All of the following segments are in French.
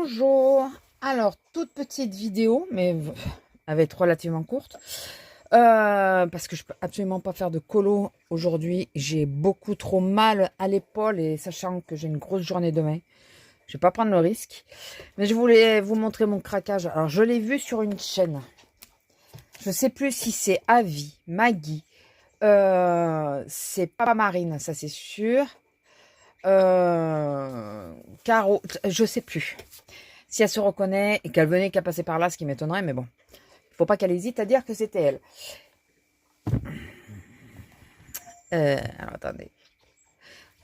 Bonjour. Alors, toute petite vidéo, mais elle va être relativement courte. Parce que je peux absolument pas faire de colo aujourd'hui. J'ai beaucoup trop mal à l'épaule et sachant que j'ai une grosse journée demain, je vais pas prendre le risque. Mais je voulais vous montrer mon craquage. Alors, je l'ai vu sur une chaîne. Je sais plus si c'est Avi, Maggie. C'est pas Marine, ça c'est sûr. Caro, je sais plus. Si elle se reconnaît et qu'elle venait qu'à passer par là, ce qui m'étonnerait, mais bon. Il faut pas qu'elle hésite à dire que c'était elle. Alors attendez.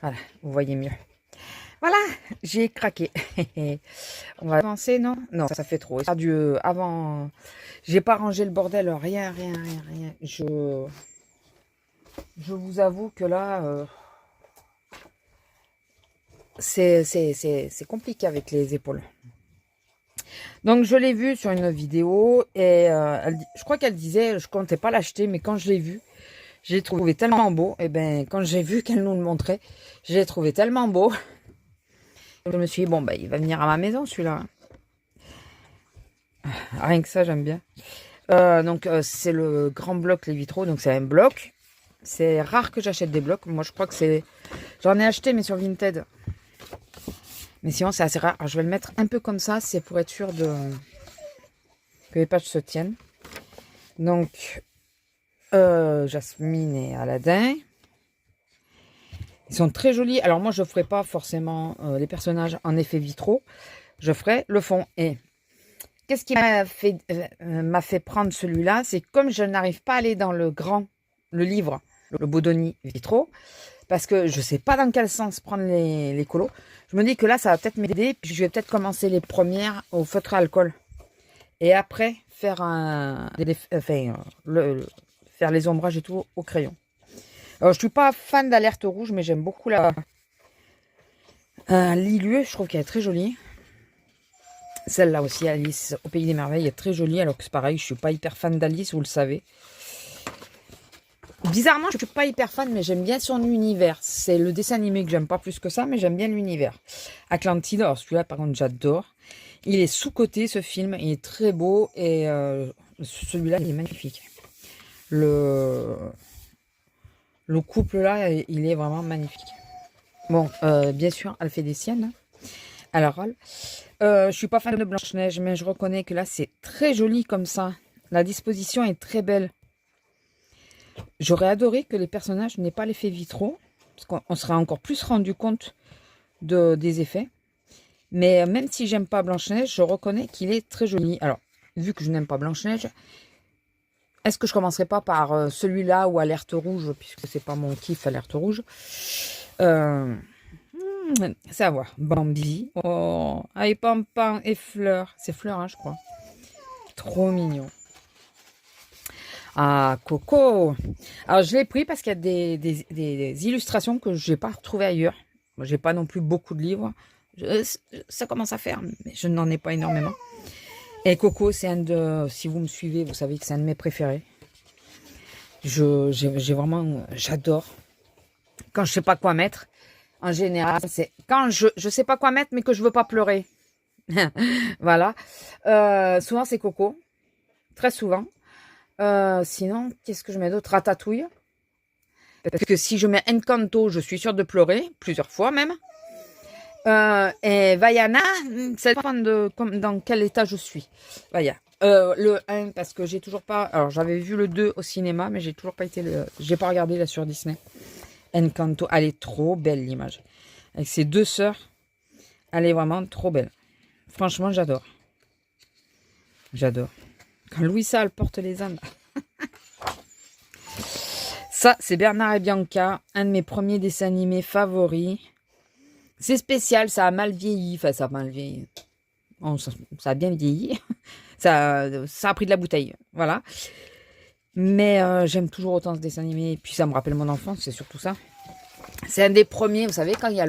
Voilà, vous voyez mieux. Voilà, j'ai craqué. On va avancer, non? Non, ça fait trop. Adieu. Avant, j'ai pas rangé le bordel, rien. Je vous avoue que là, c'est compliqué avec les épaules. Donc je l'ai vu sur une vidéo et je crois qu'elle disait, je comptais pas l'acheter, mais quand je l'ai vu, je l'ai trouvé tellement beau. Et ben quand j'ai vu qu'elle nous le montrait, je l'ai trouvé tellement beau. Je me suis dit, bon, ben, il va venir à ma maison celui-là. Rien que ça, j'aime bien. Donc c'est le grand bloc les vitraux, donc c'est un bloc. C'est rare que j'achète des blocs. Moi je crois que c'est... J'en ai acheté mais sur Vinted. Mais sinon c'est assez rare. Alors je vais le mettre un peu comme ça, c'est pour être sûr que les pages se tiennent. Donc Jasmine et Aladdin. Ils sont très jolis. Alors moi je ne ferai pas forcément les personnages en effet vitraux. Je ferai le fond. Et qu'est-ce qui m'a fait prendre celui-là? C'est comme je n'arrive pas à aller dans le livre, le Bodoni vitraux, parce que je ne sais pas dans quel sens prendre les colos. Je me dis que là ça va peut-être m'aider. Puis je vais peut-être commencer les premières au feutre à alcool. Et après faire faire les ombrages et tout au crayon. Alors, je suis pas fan d'Alerte Rouge, mais j'aime beaucoup la Lilue. Je trouve qu'elle est très jolie. Celle-là aussi, Alice au Pays des Merveilles, est très jolie. Alors que c'est pareil, je suis pas hyper fan d'Alice, vous le savez. Bizarrement, je suis pas hyper fan, mais j'aime bien son univers. C'est le dessin animé que j'aime pas plus que ça, mais j'aime bien l'univers. Atlantide, alors celui-là, par contre, j'adore. Il est sous-coté, ce film. Il est très beau. Et celui-là, il est magnifique. Le couple là, il est vraiment magnifique. Bon, bien sûr, elle fait des siennes. Alors, je suis pas fan de Blanche-Neige, mais je reconnais que là, c'est très joli comme ça. La disposition est très belle. J'aurais adoré que les personnages n'aient pas l'effet vitraux, parce qu'on serait encore plus rendu compte des effets. Mais même si j'aime pas Blanche-Neige, je reconnais qu'il est très joli. Alors, vu que je n'aime pas Blanche-Neige, est-ce que je commencerai pas par celui-là ou Alerte Rouge, puisque c'est pas mon kiff Alerte Rouge. C'est à voir. Bambi. Oh, avec Pampan et Fleur. C'est Fleur, hein, je crois. Trop mignon. Ah, Coco. Alors, je l'ai pris parce qu'il y a des illustrations que je n'ai pas retrouvées ailleurs. Moi, j'ai pas non plus beaucoup de livres. Ça commence à faire, mais je n'en ai pas énormément. Et Coco, c'est si vous me suivez, vous savez que c'est un de mes préférés. J'adore. Quand je sais pas quoi mettre, en général, c'est quand je sais pas quoi mettre, mais que je veux pas pleurer. Voilà. Souvent, c'est Coco. Très souvent. Sinon, qu'est-ce que je mets d'autre? Ratatouille. Parce que si je mets Encanto, je suis sûre de pleurer, plusieurs fois même. Et Vaiana, ça dépend dans quel état je suis. Vaya. Le 1, parce que j'ai toujours pas... Alors, j'avais vu le 2 au cinéma, mais j'ai toujours pas été... J'ai pas regardé là sur Disney. Encanto, elle est trop belle, l'image. Avec ses deux sœurs, elle est vraiment trop belle. Franchement, j'adore. J'adore. Quand Louisa, elle porte les ânes. Ça, c'est Bernard et Bianca, un de mes premiers dessins animés favoris. C'est spécial, ça a mal vieilli. Enfin, ça a mal vieilli. Bon, ça a bien vieilli. Ça a pris de la bouteille. Voilà. Mais j'aime toujours autant ce dessin animé. Et puis, ça me rappelle mon enfance, c'est surtout ça. C'est un des premiers, vous savez, quand il y a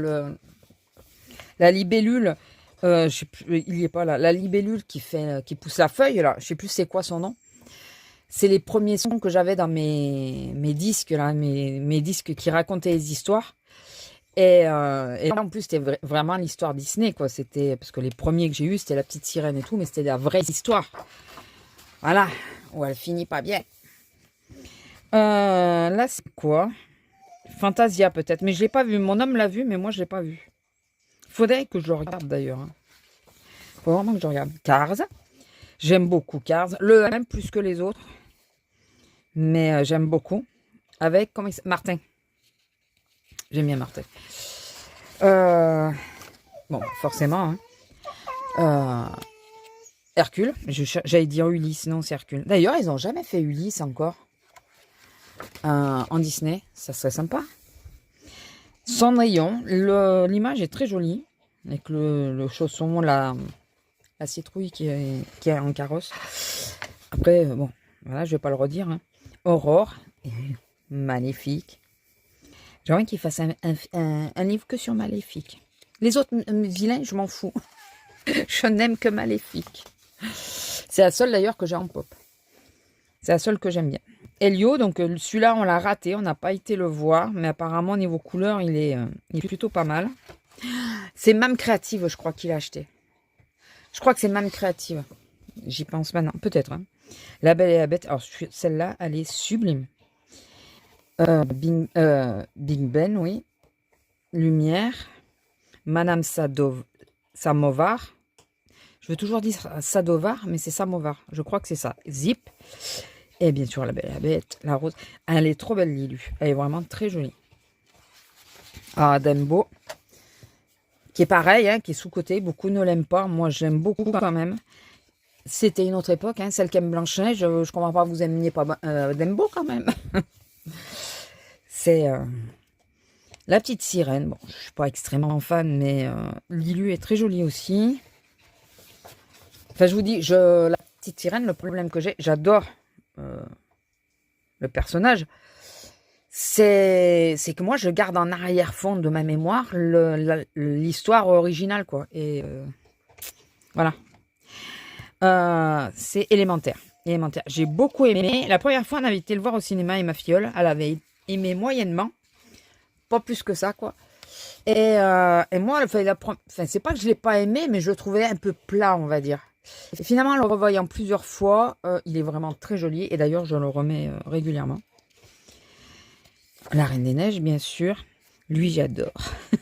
la libellule. Je sais plus, il y est pas là. La libellule qui pousse la feuille, là. Je sais plus c'est quoi son nom. C'est les premiers sons que j'avais dans mes disques, là. Mes disques qui racontaient les histoires. Et là, en plus, c'était vraiment l'histoire Disney, quoi. C'était parce que les premiers que j'ai eus, c'était la petite sirène et tout, mais c'était la vraie histoire. Voilà, où elle finit pas bien. Là, c'est quoi? Fantasia, peut-être, mais je l'ai pas vu. Mon homme l'a vu, mais moi, je l'ai pas vu. Faudrait que je le regarde, d'ailleurs. Hein. Faut vraiment que je regarde. Cars. J'aime beaucoup Cars. Le 1 plus que les autres. Mais j'aime beaucoup. Avec, comment il s'appelle? Martin. J'aime bien Martin. Bon, forcément. Hein. Hercule. J'allais dire Ulysse. Non, c'est Hercule. D'ailleurs, ils n'ont jamais fait Ulysse encore. En Disney. Ça serait sympa. Cendrillon. L'image est très jolie. Avec le chausson, la citrouille qui est en carrosse. Après, bon, voilà, je vais pas le redire. Hein. Aurore. Maléfique. J'ai envie qu'il fasse un livre que sur Maléfique. Les autres vilains, je m'en fous. Je n'aime que Maléfique. C'est la seule d'ailleurs que j'ai en pop. C'est la seule que j'aime bien. Elio, donc celui-là, on l'a raté. On n'a pas été le voir. Mais apparemment, niveau couleur, il est plutôt pas mal. C'est Mam Créative, je crois qu'il a acheté. Je crois que c'est Mam Créative. J'y pense maintenant. Peut-être. Hein. La Belle et la Bête. Alors, celle-là, elle est sublime. Big Ben, oui. Lumière. Madame Samovar. Je veux toujours dire Sadovar, mais c'est Samovar. Je crois que c'est ça. Zip. Et bien sûr, la Belle et la Bête. La rose. Elle est trop belle, Lilu. Elle est vraiment très jolie. Ah, Dumbo. Qui est pareil, hein, qui est sous-côté. Beaucoup ne l'aiment pas. Moi, je l'aime beaucoup quand même. C'était une autre époque. Hein, celle qui aime Blanche-Neige. Je ne comprends pas, vous aimiez pas Dumbo quand même. C'est la petite sirène. Bon, je ne suis pas extrêmement fan, mais Lilu est très jolie aussi. Enfin, je vous dis, la petite sirène, le problème que j'ai, j'adore le personnage. C'est que moi, je garde en arrière-fond de ma mémoire l'histoire originale, quoi. Et voilà. C'est élémentaire. J'ai beaucoup aimé. La première fois, on avait été le voir au cinéma et ma filleule, elle avait aimé moyennement. Pas plus que ça, quoi. Et moi, c'est pas que je l'ai pas aimé, mais je le trouvais un peu plat, on va dire. Et finalement, en le revoyant plusieurs fois, il est vraiment très joli. Et d'ailleurs, je le remets régulièrement. La Reine des Neiges, bien sûr. Lui, j'adore. De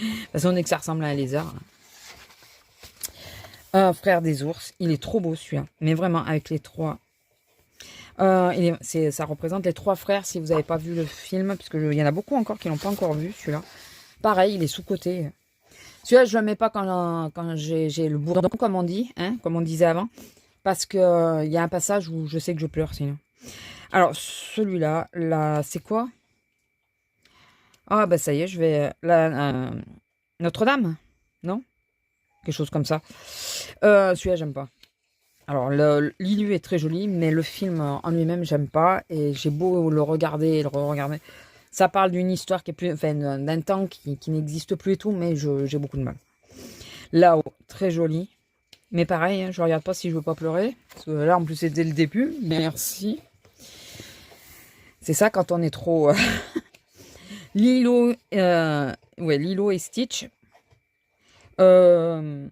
toute façon, dès que ça ressemble à un lézard. Frère des ours. Il est trop beau, celui-là. Mais vraiment, avec les trois... ça représente les trois frères, si vous n'avez pas vu le film. Parce qu'il y en a beaucoup encore qui l'ont pas encore vu, celui-là. Pareil, il est sous-côté. Celui-là, je ne le mets pas quand j'ai le bourdon, comme on dit, hein, comme on disait avant. Parce qu'il y a un passage où je sais que je pleure, sinon. Alors, celui-là, là, c'est quoi? Ah, bah ça y est, je vais... Notre-Dame? Non? Quelque chose comme ça. Celui-là, j'aime pas. Alors, Lilu est très joli, mais le film en lui-même, j'aime pas. Et j'ai beau le regarder et le re-regarder. Ça parle d'une histoire qui est plus... Enfin, d'un temps qui n'existe plus et tout, mais j'ai beaucoup de mal. Là-haut, très joli. Mais pareil, hein, je regarde pas si je veux pas pleurer. Parce que là, en plus, c'était le début. Merci. C'est ça quand on est trop... Lilo, Lilo et Stitch. Je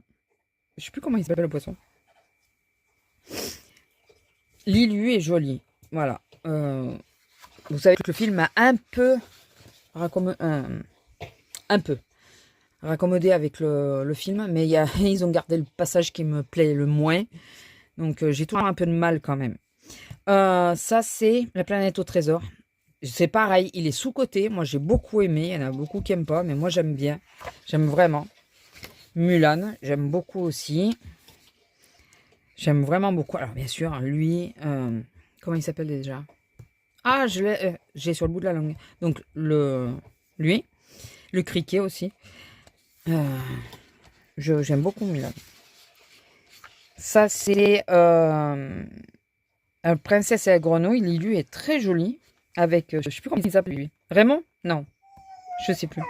sais plus comment il s'appelle le poisson. Lilu est joli. Voilà. Vous savez que le film a un peu raccommodé avec le film, mais ils ont gardé le passage qui me plaît le moins. Donc j'ai toujours un peu de mal quand même. Ça, c'est La planète au trésor. C'est pareil, il est sous-côté. Moi, j'ai beaucoup aimé. Il y en a beaucoup qui n'aiment pas, mais moi, j'aime bien. J'aime vraiment. Mulan, j'aime beaucoup aussi. J'aime vraiment beaucoup. Alors, bien sûr, lui, comment il s'appelle déjà? Ah, j'ai sur le bout de la langue. Donc, lui, le criquet aussi. J'aime beaucoup Mulan. Ça, c'est Princesse et la grenouille. Lilu est très joli. Avec, je sais plus comment il s'appelle lui. Raymond? Non, je sais plus.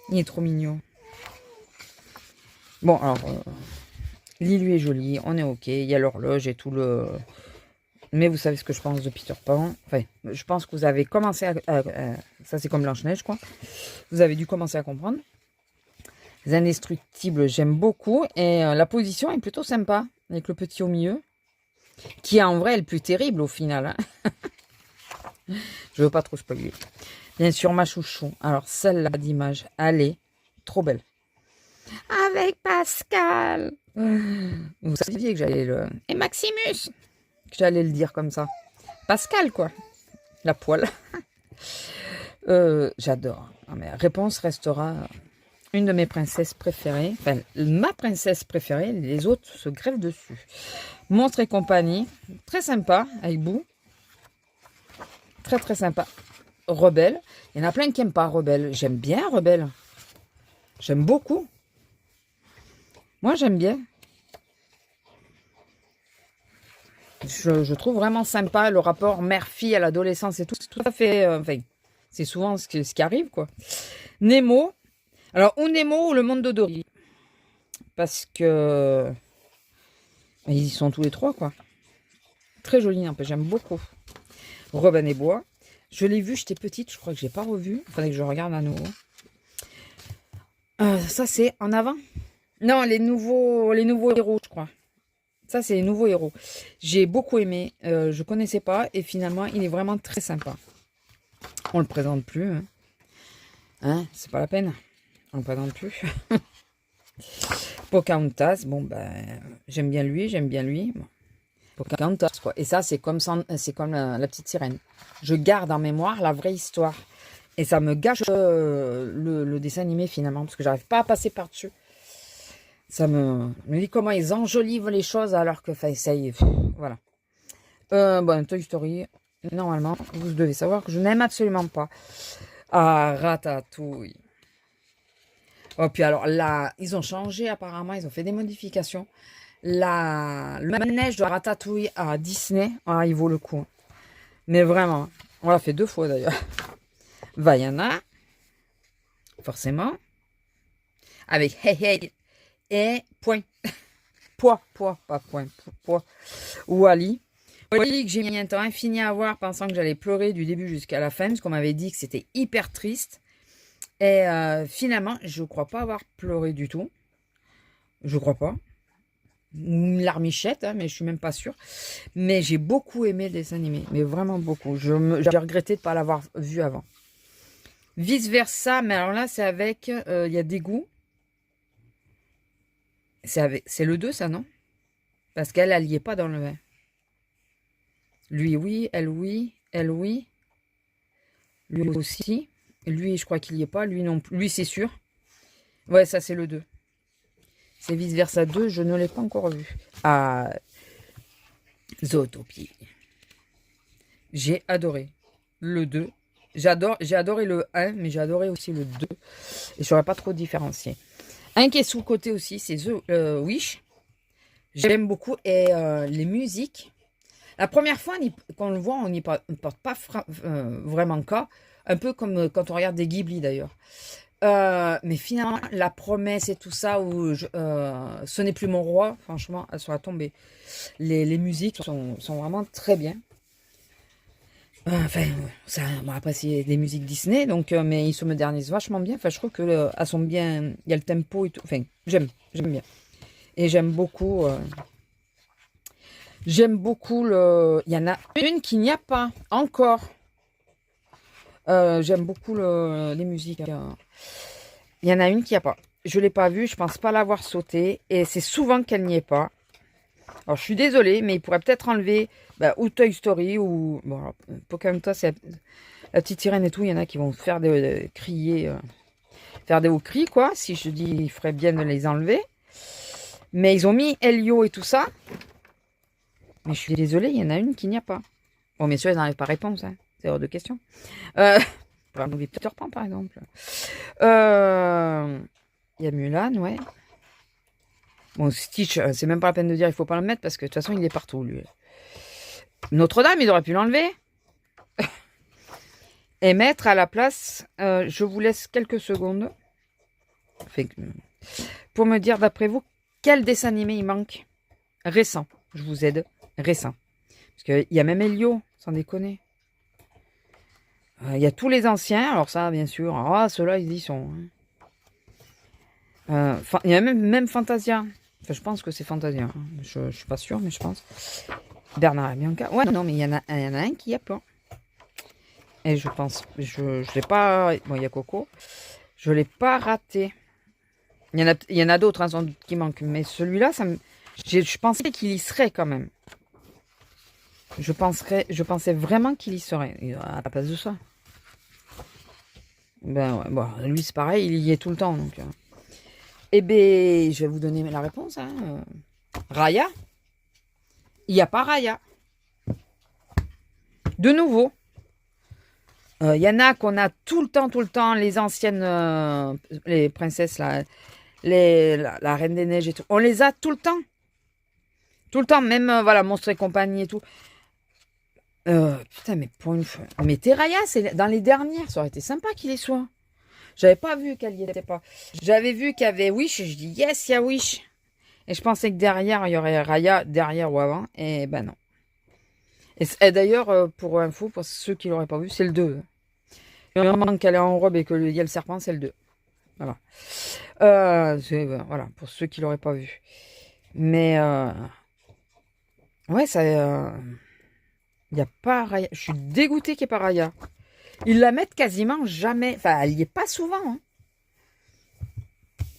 Il est trop mignon. Bon, alors, Lilu est joli, on est ok. Il y a l'horloge et tout Mais vous savez ce que je pense de Peter Pan. Enfin, je pense que vous avez commencé ça, c'est comme Blanche-Neige, quoi. Vous avez dû commencer à comprendre. Les Indestructibles, j'aime beaucoup. Et la position est plutôt sympa, avec le petit au milieu. Qui est en vrai le plus terrible au final. Hein. Je veux pas trop spoiler. Bien sûr, ma chouchou. Alors, celle-là d'image, elle est trop belle. Avec Pascal. Vous saviez que j'allais le... Et Maximus. Que j'allais le dire comme ça. Pascal, quoi. La poêle. J'adore. Mais réponse restera une de mes princesses préférées. Enfin, ma princesse préférée. Les autres se grèvent dessus. Monstre et compagnie. Très sympa. Avec Boo. Très, très sympa. Rebelle. Il y en a plein qui n'aiment pas Rebelle. J'aime bien Rebelle. J'aime beaucoup. Moi, j'aime bien. Je trouve vraiment sympa le rapport mère-fille à l'adolescence et tout. C'est tout à fait... enfin, c'est souvent ce qui arrive, quoi. Nemo. Alors, ou Nemo ou le monde de Dory. Parce que... ils y sont tous les trois, quoi. Très joli, un peu. J'aime beaucoup. Robin et Bois. Je l'ai vu, j'étais petite. Je crois que je l'ai pas revu. Il faudrait que je regarde à nouveau. Ça, c'est en avant. Non, les nouveaux héros, je crois. Ça, c'est les nouveaux héros. J'ai beaucoup aimé. Je connaissais pas. Et finalement, il est vraiment très sympa. On le présente plus. Hein, c'est pas la peine. On le présente plus. Pocahontas. Bon, ben, j'aime bien lui. Bon. Pocahontas, quoi. Et ça, c'est comme la petite sirène. Je garde en mémoire la vraie histoire. Et ça me gâche le dessin animé, finalement. Parce que j'arrive pas à passer par-dessus. Ça me dit comment ils enjolivent les choses alors que ça y est. Voilà. Bon, Toy Story, normalement, vous devez savoir que je n'aime absolument pas. Ah, Ratatouille. Oh, puis alors là, ils ont changé apparemment, ils ont fait des modifications. Le manège de Ratatouille à Disney, ah, il vaut le coup. Mais vraiment, on l'a fait 2 fois d'ailleurs. Vaiana, forcément. Avec Hey Hey. Et point. Pas point. Poids. Wally. Wally que j'ai mis un temps infini à voir pensant que j'allais pleurer du début jusqu'à la fin. Parce qu'on m'avait dit que c'était hyper triste. Et finalement, je ne crois pas avoir pleuré du tout. Je crois pas. Une larmichette, hein, mais je suis même pas sûre. Mais j'ai beaucoup aimé le dessin animé. Mais vraiment beaucoup. J'ai regretté de ne pas l'avoir vu avant. Vice versa. Mais alors là, c'est avec... il y a des goûts. C'est le 2, ça, non? Parce qu'elle n'y est pas dans le 1. Lui, oui. Elle, oui. Elle, oui. Lui aussi. Lui, je crois qu'il n'y est pas. Lui, non plus. Lui, c'est sûr. Ouais, ça, c'est le 2. C'est Vice Versa 2. Je ne l'ai pas encore vu. Ah, Zootopie. J'ai adoré le 2. J'ai adoré le 1, mais j'ai adoré aussi le 2. Et je ne saurais pas trop différencier. Un qui est sous-côté aussi, c'est The Wish. J'aime beaucoup. Et les musiques. La première fois qu'on le voit, on n'y porte pas vraiment cas. Un peu comme quand on regarde des Ghibli d'ailleurs. Mais finalement, la promesse et tout ça, où ce n'est plus mon roi, franchement, elles sont à tomber. Les musiques sont vraiment très bien. Enfin, ça, bon, après, c'est des musiques Disney, donc, mais ils se modernisent vachement bien. Enfin, je trouve qu'elles sont bien. Il y a le tempo et tout. Enfin, j'aime bien. Et j'aime beaucoup. J'aime beaucoup le. Il y en a une qu'il n'y a pas encore. J'aime beaucoup les musiques. Il y en a une qui n'y a pas. Je ne l'ai pas vue, je pense pas l'avoir sautée. Et c'est souvent qu'elle n'y est pas. Alors, je suis désolée, mais il pourrait peut-être enlever ou Toy Story ou... Bon, alors, Pocahontas, c'est la petite sirène et tout. Il y en a qui vont faire crier, faire des hauts cris, quoi. Si je dis, il ferait bien de les enlever. Mais ils ont mis Elio et tout ça. Mais je suis désolée, il y en a une qui n'y a pas. Bon, bien sûr, ils n'enlèvent pas réponse, hein. C'est hors de question. On va enlever Peter Pan, par exemple. Il y a Mulan, ouais. Bon, Stitch, c'est même pas la peine de dire, il faut pas le mettre parce que de toute façon, il est partout, lui. Notre-Dame, ils auraient pu l'enlever. Et mettre à la place, je vous laisse quelques secondes. Pour me dire, d'après vous, quel dessin animé il manque? Récent, je vous aide. Récent. Parce qu'il y a même Elio, sans déconner. Il y a tous les anciens, alors ça, bien sûr. Ah, ceux-là, ils y sont. Il y a même Fantasia. Enfin, je pense que c'est Fantasia. Hein. Je suis pas sûre, mais je pense. Bernard et Bianca. Ouais, non, mais il y en a un qui y a pas. Et je pense, je l'ai pas... Bon, il y a Coco. Je l'ai pas raté. Il y en a d'autres, hein, sans doute, qui manquent. Mais celui-là, je pensais qu'il y serait quand même. Je pensais vraiment qu'il y serait. À la place de ça. Ben ouais, bon, lui c'est pareil, il y est tout le temps. Donc, eh ben, je vais vous donner la réponse. Hein. Raya. Il n'y a pas Raya. De nouveau. Il y en a qu'on a tout le temps, les anciennes, les princesses, là, la Reine des Neiges et tout. On les a tout le temps. Tout le temps, même, voilà, Monstres et compagnie et tout. Putain, mais pour une fois. Mais Teraya, c'est dans les dernières. Ça aurait été sympa qu'il y soit. J'avais pas vu qu'elle y était pas. J'avais vu qu'il y avait Wish. Et je dis yes, il y a Wish. Et je pensais que derrière, il y aurait Raya, derrière ou avant. Et ben non. Et d'ailleurs, pour info, pour ceux qui l'auraient pas vu, c'est le 2. Le moment qu'elle est en robe et qu'il y a le serpent, c'est le 2. Voilà. Voilà, pour ceux qui l'auraient pas vu. Mais, ouais, ça. Il n'y a pas Raya. Je suis dégoûtée qu'il n'y ait pas Raya. Ils la mettent quasiment jamais. Enfin, elle y est pas souvent. Hein.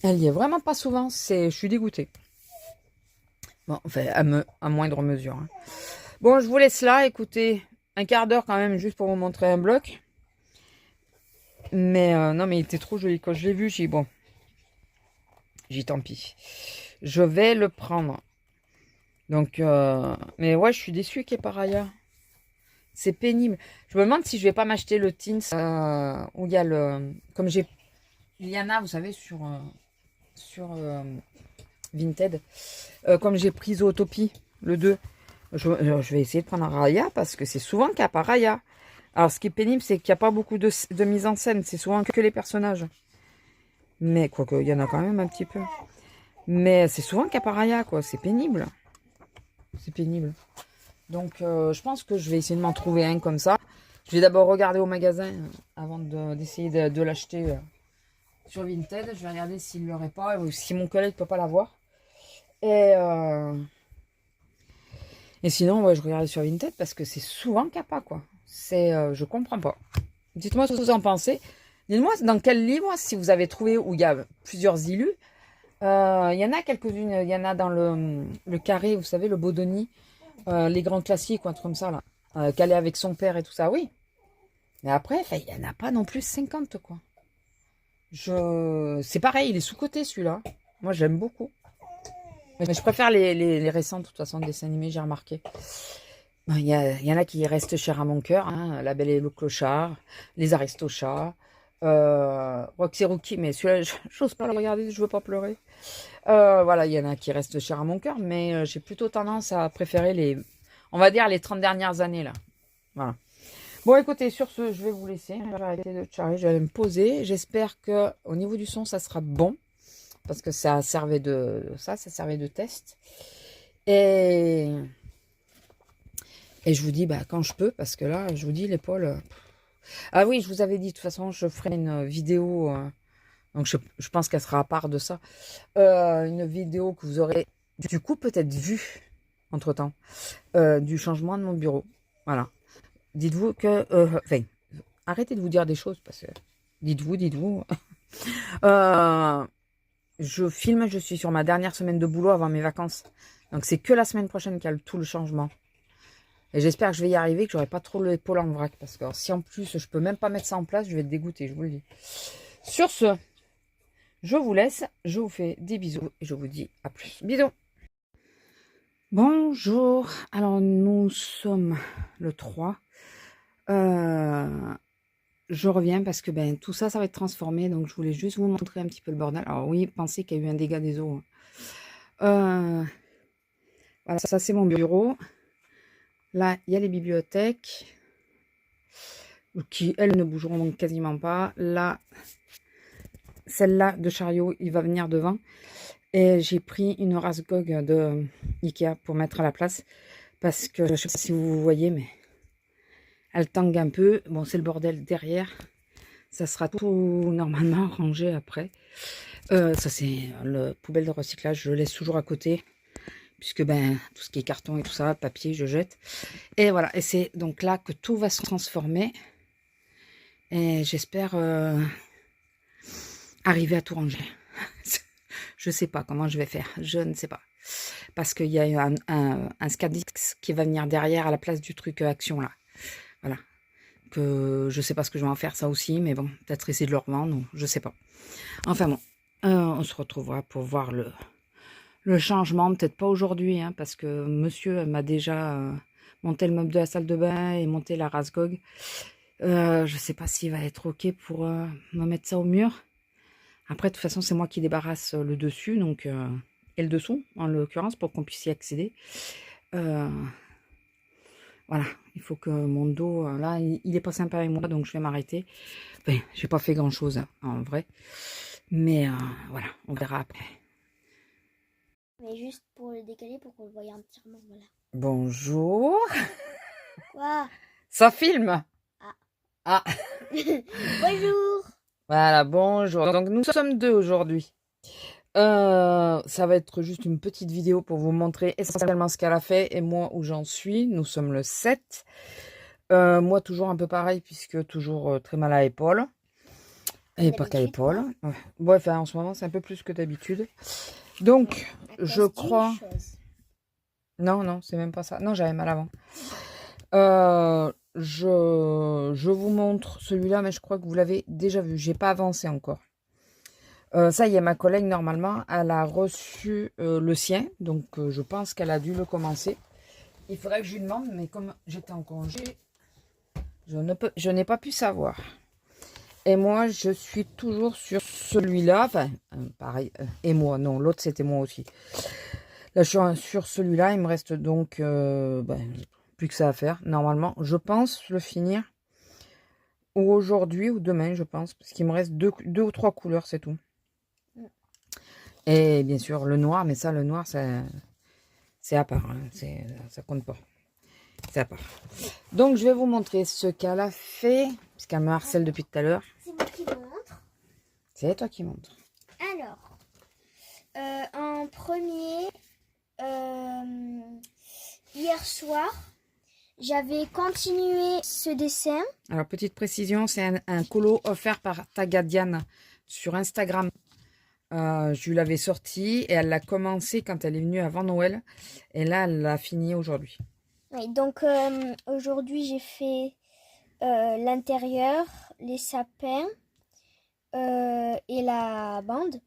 Elle y est vraiment pas souvent. Je suis dégoûtée. Bon, enfin, à moindre mesure. Hein. Bon, je vous laisse là. Écoutez, un quart d'heure quand même, juste pour vous montrer un bloc. Mais non, mais il était trop joli. Quand je l'ai vu, j'ai dit bon. J'ai dit tant pis. Je vais le prendre. Donc, mais ouais, je suis déçue qu'il n'y ait pas Raya. C'est pénible. Je me demande si je vais pas m'acheter le Teens où il y a le... Comme j'ai... Il y en a, vous savez, sur Vinted. Comme j'ai pris Zootopie, le 2. Je vais essayer de prendre un Raya parce que c'est souvent qu'il n'y a pas Raya. Alors, ce qui est pénible, c'est qu'il n'y a pas beaucoup de mise en scène. C'est souvent que les personnages. Mais, quoique, il y en a quand même un petit peu. Mais c'est souvent qu'il n'y a pas Raya, quoi. C'est pénible. C'est pénible. Donc, je pense que je vais essayer de m'en trouver un comme ça. Je vais d'abord regarder au magasin avant d'essayer de l'acheter sur Vinted. Je vais regarder s'il ne l'aurait pas ou si mon collègue ne peut pas l'avoir. Et sinon, ouais, je regardais sur Vinted parce que c'est souvent qu'il n'y a pas, quoi. Je comprends pas. Dites-moi ce que vous en pensez. Dites-moi dans quel livre, si vous avez trouvé où il y a plusieurs illus. Il y en a quelques-unes. Il y en a dans le carré, vous savez, le Bodoni. Les grands classiques ou un truc comme ça, là. Qu'elle est avec son père et tout ça, oui. Mais après, il n'y en a pas non plus 50, quoi. C'est pareil, il est sous-coté, celui-là. Moi, j'aime beaucoup. Mais je préfère les récents, de toute façon, dessins animés, j'ai remarqué. Il y en a qui restent chers à mon cœur. Hein. La Belle et le Clochard, Les Aristochats, Roxy Rookie, mais celui-là, j'ose pas le regarder, je veux pas pleurer. Voilà, il y en a qui restent chers à mon cœur, mais j'ai plutôt tendance à préférer on va dire, les 30 dernières années, là. Voilà. Bon, écoutez, sur ce, je vais vous laisser. Je vais arrêter de charger, je vais aller me poser. J'espère que au niveau du son, ça sera bon. Parce que ça servait ça servait de test. Et je vous dis, bah, quand je peux, parce que là, je vous dis, l'épaule... Ah oui, je vous avais dit, de toute façon, je ferai une vidéo... donc, je pense qu'elle sera à part de ça. Une vidéo que vous aurez, du coup, peut-être vue, entre-temps, du changement de mon bureau. Voilà. Dites-vous que... Enfin, arrêtez de vous dire des choses, parce que... Dites-vous. Je filme, je suis sur ma dernière semaine de boulot avant mes vacances. Donc, c'est que la semaine prochaine qu'il y a tout le changement. Et j'espère que je vais y arriver, que j'aurai pas trop l'épaule en vrac. Parce que si en plus, je peux même pas mettre ça en place, je vais être dégoûtée, je vous le dis. Sur ce, je vous laisse, je vous fais des bisous et je vous dis à plus. Bisous. Bonjour, alors nous sommes le 3. Je reviens parce que tout ça, ça va être transformé. Donc je voulais juste vous montrer un petit peu le bordel. Alors oui, pensez qu'il y a eu un dégât des eaux. Voilà, ça c'est mon bureau. Là, il y a les bibliothèques qui, elles, ne bougeront donc quasiment pas. Là, celle-là de chariot, il va venir devant. Et j'ai pris une Rasgog de Ikea pour mettre à la place. Parce que je sais pas si vous voyez, mais elle tangue un peu. Bon, c'est le bordel derrière. Ça sera tout normalement rangé après. Ça, c'est le poubelle de recyclage. Je le laisse toujours à côté. Puisque ben tout ce qui est carton et tout ça, papier, je jette. Et voilà. Et c'est donc là que tout va se transformer. Et j'espère arriver à tout ranger. Je sais pas comment je vais faire. Je ne sais pas. Parce qu'il y a un Scadix qui va venir derrière à la place du truc Action là. Voilà. Que je sais pas ce que je vais en faire ça aussi. Mais bon, peut-être essayer de le revendre. Je sais pas. Enfin bon. On se retrouvera pour voir le changement. Peut-être pas aujourd'hui. Hein, parce que monsieur m'a déjà monté le meuble de la salle de bain et monté la rasgog. Je sais pas s'il va être ok pour me mettre ça au mur. Après, de toute façon, c'est moi qui débarrasse le dessus, donc et le dessous, en l'occurrence, pour qu'on puisse y accéder. Voilà, il faut que mon dos, là, il est pas sympa avec moi, donc je vais m'arrêter. Enfin, j'ai pas fait grand-chose, hein, en vrai. Mais voilà, on verra après. Mais juste pour le décaler, pour qu'on le voie entièrement, voilà. Bonjour. Quoi? Ça filme. Ah. Bonjour. Voilà, bonjour. Donc, nous sommes deux aujourd'hui. Ça va être juste une petite vidéo pour vous montrer essentiellement ce qu'elle a fait et moi où j'en suis. Nous sommes le 7. Moi, toujours un peu pareil, puisque toujours très mal à l'épaule. Et pas qu'à l'épaule. Ouais. Bon, enfin, en ce moment, c'est un peu plus que d'habitude. Donc, je crois... Non, non, c'est même pas ça. Non, j'avais mal avant. Je vous montre celui-là, mais je crois que vous l'avez déjà vu. J'ai pas avancé encore. Ça y est, ma collègue, normalement, elle a reçu le sien. Donc, je pense qu'elle a dû le commencer. Il faudrait que je lui demande, mais comme j'étais en congé, je n'ai pas pu savoir. Et moi, je suis toujours sur celui-là. Enfin, pareil. Et moi, non, l'autre, c'était moi aussi. Là, je suis sur celui-là. Il me reste donc plus que ça à faire. Normalement, je pense le finir. Ou aujourd'hui ou demain, je pense. Parce qu'il me reste deux ou trois couleurs, c'est tout. Et bien sûr, le noir. Mais ça, le noir, c'est à part. Hein. Ça compte pas. C'est à part. Donc, je vais vous montrer ce qu'elle a fait. Puisqu'elle me harcèle depuis tout à l'heure. C'est moi qui vous montre. C'est toi qui montre. Alors, en premier, hier soir, j'avais continué ce dessin. Alors, petite précision, c'est un colo offert par Tagadiane sur Instagram. Je lui l'avais sorti et elle l'a commencé quand elle est venue avant Noël. Et là, elle l'a fini aujourd'hui. Oui, donc aujourd'hui, j'ai fait l'intérieur, les sapins et la bande.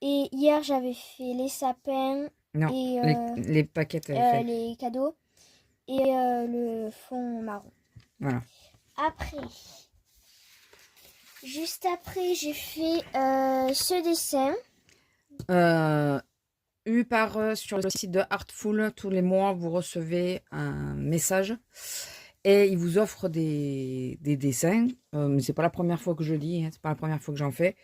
Et hier, j'avais fait les sapins Non, et les paquettes, les cadeaux et le fond marron. Voilà. Après, juste après, j'ai fait ce dessin. Eu par sur le site de Artful, tous les mois, vous recevez un message et ils vous offrent des dessins. Mais c'est pas la première fois que je lis, hein, c'est pas la première fois que j'en fais.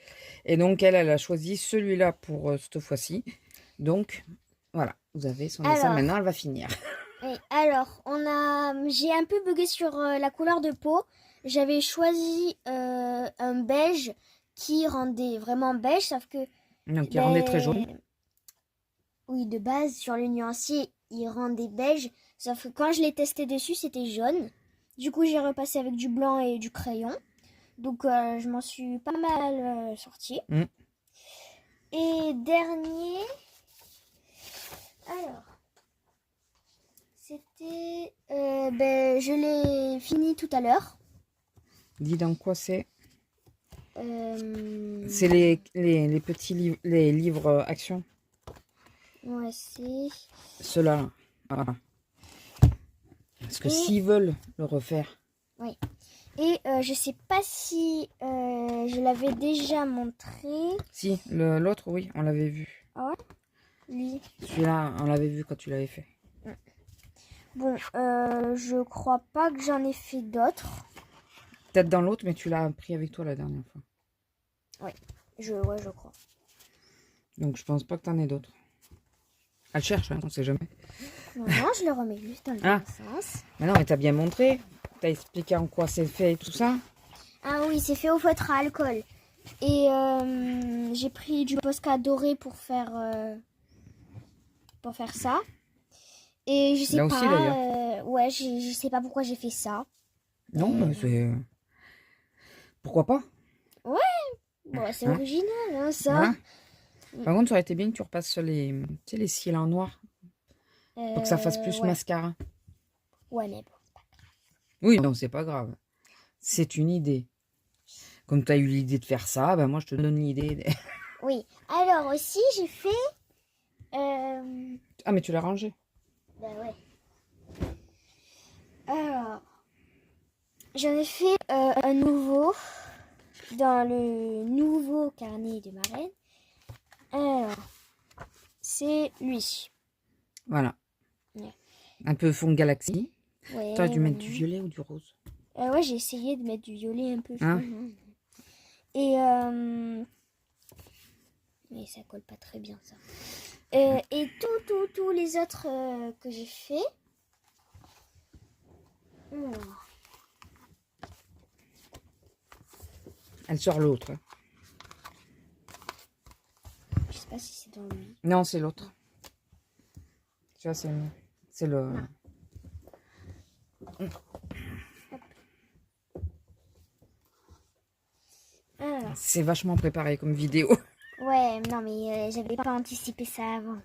Et donc, elle a choisi celui-là pour cette fois-ci. Donc, voilà, vous avez son dessin. Maintenant, elle va finir. Oui, alors, j'ai un peu bugué sur la couleur de peau. J'avais choisi un beige qui rendait vraiment beige, sauf que... Donc, il rendait très jaune. Oui, de base, sur le nuancier, il rendait beige, sauf que quand je l'ai testé dessus, c'était jaune. Du coup, j'ai repassé avec du blanc et du crayon. Donc, je m'en suis pas mal sortie. Et dernier... Alors... C'était... je l'ai fini tout à l'heure. Dis dans quoi c'est? C'est les petits livres, les livres action. Ouais, c'est... Ceux-là. Voilà. Parce que s'ils veulent le refaire. Oui. Et je sais pas si je l'avais déjà montré. Si, l'autre, oui, on l'avait vu. Ah ouais? Lui. Celui-là, on l'avait vu quand tu l'avais fait. Bon, je crois pas que j'en ai fait d'autres. Peut-être dans l'autre, mais tu l'as pris avec toi la dernière fois. Ouais, je crois. Donc, je pense pas que tu en aies d'autres. Elle cherche, hein, on sait jamais. Non, non, je le remets juste dans le Ah. bon sens. Mais non, mais t'as bien montré. T'as expliqué en quoi c'est fait et tout ça. Ah oui, c'est fait au feutre à alcool. Et j'ai pris du Posca doré pour faire ça. Et je sais Là pas, aussi, d'ailleurs. ouais, je sais pas pourquoi j'ai fait ça. Non, mais c'est... Pourquoi pas? Bon, c'est Hein? original, hein, ça. Voilà. Par contre, ça aurait été bien que tu repasses les, tu sais, les cils en noir pour que ça fasse plus Ouais. mascara. Ouais, mais bon. Oui, non, c'est pas grave. C'est une idée. Comme tu as eu l'idée de faire ça, ben moi, je te donne l'idée. Oui. Alors aussi, j'ai fait... Ah, mais tu l'as rangé. Ben ouais. Alors, j'en ai fait un nouveau dans le nouveau carnet de marraine. Alors, c'est lui. Voilà. Ouais. Un peu fond galaxie. Ouais, T'aurais dû mettre voilà. du violet ou du rose. Ouais, j'ai essayé de mettre du violet un peu. Hein? Et mais ça colle pas très bien ça. Et tous les autres que j'ai fait. Elle sort l'autre. Je sais pas si c'est dans lui. Non, c'est l'autre. Tu vois, c'est le... Alors, C'est vachement préparé comme vidéo. ouais, non mais j'avais pas anticipé ça avant.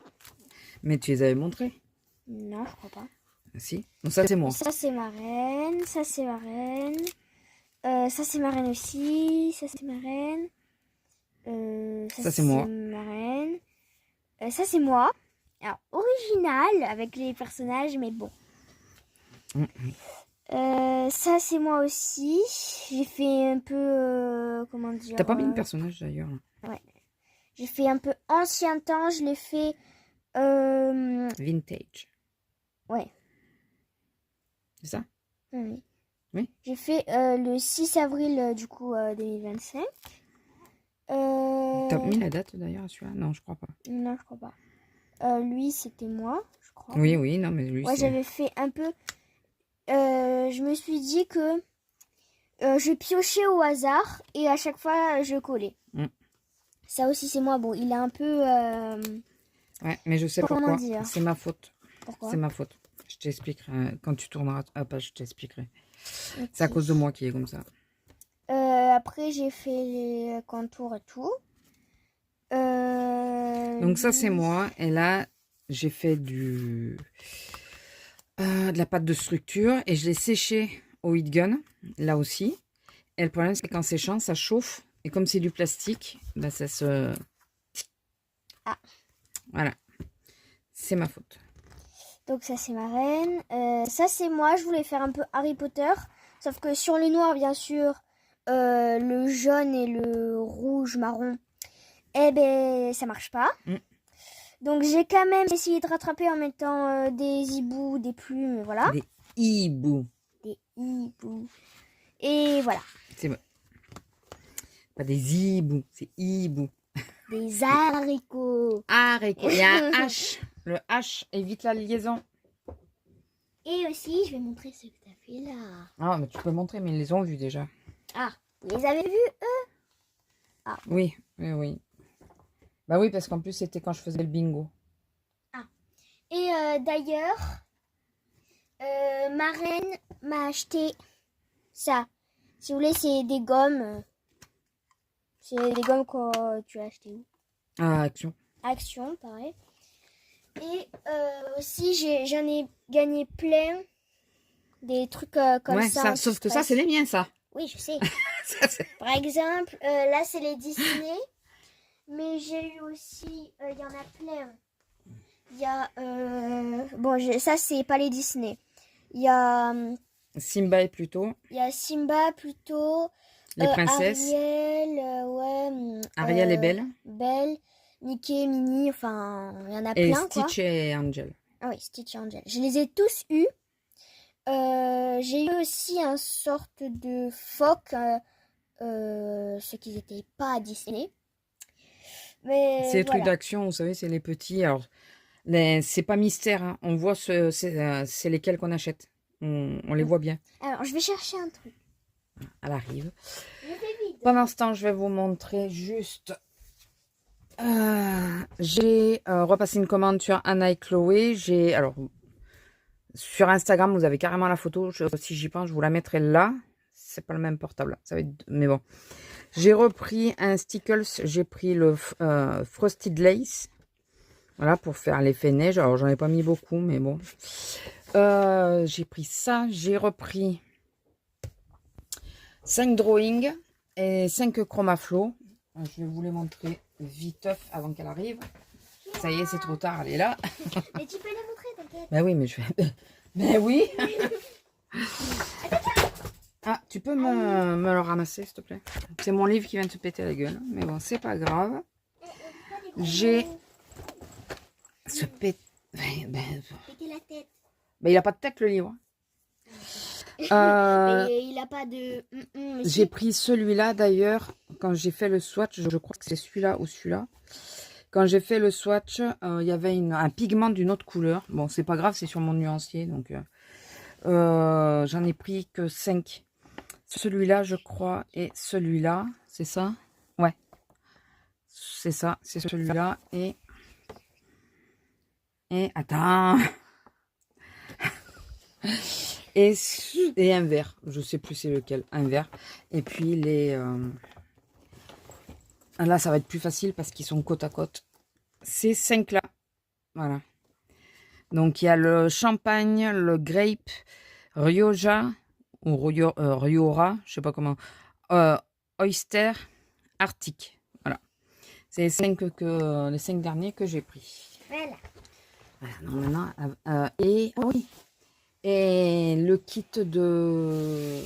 Mais tu les avais montrés. Non, je crois pas. Si. Donc ça, c'est moi. Ça c'est ma reine, ça c'est ma reine. Ça c'est ma reine aussi, ça c'est ma reine. Ça, c'est moi. Ma reine. Ça c'est moi. Alors, original avec les personnages, mais bon. Ça c'est moi aussi. J'ai fait un peu, comment dire. T'as pas mis de personnage d'ailleurs. Ouais. J'ai fait un peu ancien temps, je l'ai fait. Vintage. Ouais. C'est ça? Oui. Oui. J'ai fait le 6 avril du coup 2025. T'as mis la date d'ailleurs à celui-là? Non, je crois pas. Non, je crois pas. Lui, c'était moi, je crois. Oui, oui, non, mais lui, Ouais, c'est... j'avais fait un peu. Je me suis dit que je piochais au hasard et à chaque fois je collais. Ça aussi, c'est moi. Bon, il a un peu. Ouais, mais je sais Comment pourquoi. dire? C'est ma faute. Pourquoi? C'est ma faute. Je t'expliquerai. Quand tu tourneras à page, je t'expliquerai. Ok. C'est à cause de moi qui est comme ça. Après, j'ai fait les contours et tout. Donc ça, c'est moi. Et là, j'ai fait de la pâte de structure. Et je l'ai séché au heat gun. Là aussi. Et le problème, c'est que quand séchant, ça chauffe. Et comme c'est du plastique, bah, ça se... Ah. Voilà. C'est ma faute. Donc ça, c'est ma reine. Ça, c'est moi. Je voulais faire un peu Harry Potter. Sauf que sur les noirs, bien sûr, le jaune et le rouge marron, eh ben, ça marche pas. Donc j'ai quand même essayé de rattraper en mettant des hiboux, des plumes, voilà. Des hiboux. Des hiboux. Et voilà. C'est bon. Pas des hiboux, c'est hiboux. Des haricots. Haricots. Il y a un H. Le H évite la liaison. Et aussi, je vais montrer ce que tu as fait là. Ah, mais tu peux montrer, mais ils les ont vus déjà. Ah, vous les avez vus, eux? Ah. Oui, oui, oui. Bah oui, parce qu'en plus, c'était quand je faisais le bingo. Ah. Et d'ailleurs, ma reine m'a acheté ça. Si vous voulez, c'est des gommes. C'est des gommes que tu as acheté où? Ah, Action. Action, pareil. Et aussi, j'en ai gagné plein. Des trucs comme Ouais, ça. sauf que ça, c'est les miens, ça. Oui, je sais. Ça, c'est- Par exemple, là, c'est les Disney. Mais j'ai eu aussi, il y en a plein. Il y a, bon, ça, c'est pas les Disney. Il y a Simba et Pluto. Il y a Simba plutôt. Les princesses. Ariel, ouais. Ariel et Belle. Belle, Mickey, Minnie, enfin, il y en a Et plein, quoi. Stitch et Angel. Ah oui, Stitch et Angel. Je les ai tous eus. J'ai eu aussi un sorte de phoque, ceux qui n'étaient pas à Disney. Mais C'est les trucs voilà. d'action, vous savez, c'est les petits. Alors, C'est pas mystère, hein. On voit c'est lesquels qu'on achète. On les voit bien. Alors, je vais chercher un truc. Elle arrive. Je fais vite. Pendant ce temps, je vais vous montrer juste... j'ai repassé une commande sur Anna et Chloé. Alors, sur Instagram, vous avez carrément la photo. Si j'y pense, je vous la mettrai là. C'est pas le même portable. Ça va être... Mais bon. J'ai repris un Stickles. J'ai pris le Frosted Lace. Voilà, pour faire l'effet neige. Alors, j'en ai pas mis beaucoup, mais bon. J'ai pris ça. J'ai repris 5 drawings et 5 chromaflow. Je vais vous les montrer viteuf avant qu'elle arrive. Ça y est, c'est trop tard, elle est là. Mais tu peux les montrer, t'inquiète. Ben oui, mais je vais... Ben oui. Ah, tu peux me le ramasser, s'il te plaît? C'est mon livre qui vient de se péter la gueule. Mais bon, c'est pas grave. J'ai... Se pète... Péter la tête. Ben, il a pas de tête, le livre. Mais il a pas de... J'ai pris celui-là, d'ailleurs, quand j'ai fait le swatch. Je crois que c'est celui-là ou celui-là. Quand j'ai fait le swatch, il y avait un pigment d'une autre couleur. Bon, c'est pas grave, c'est sur mon nuancier. Donc, j'en ai pris que 5. Celui-là, je crois, et celui-là. C'est ça? Ouais. C'est ça, c'est celui-là. Et attends. Et un vert. Je sais plus c'est lequel. Un vert. Et puis les... Là, ça va être plus facile parce qu'ils sont côte à côte. Ces 5-là. Voilà. Donc, il y a le champagne, le grape, Rioja, ou Riora, je sais pas comment, oyster, arctique. Voilà. C'est les 5 derniers que j'ai pris. Voilà. Voilà, donc maintenant, et oh oui. Et le kit de...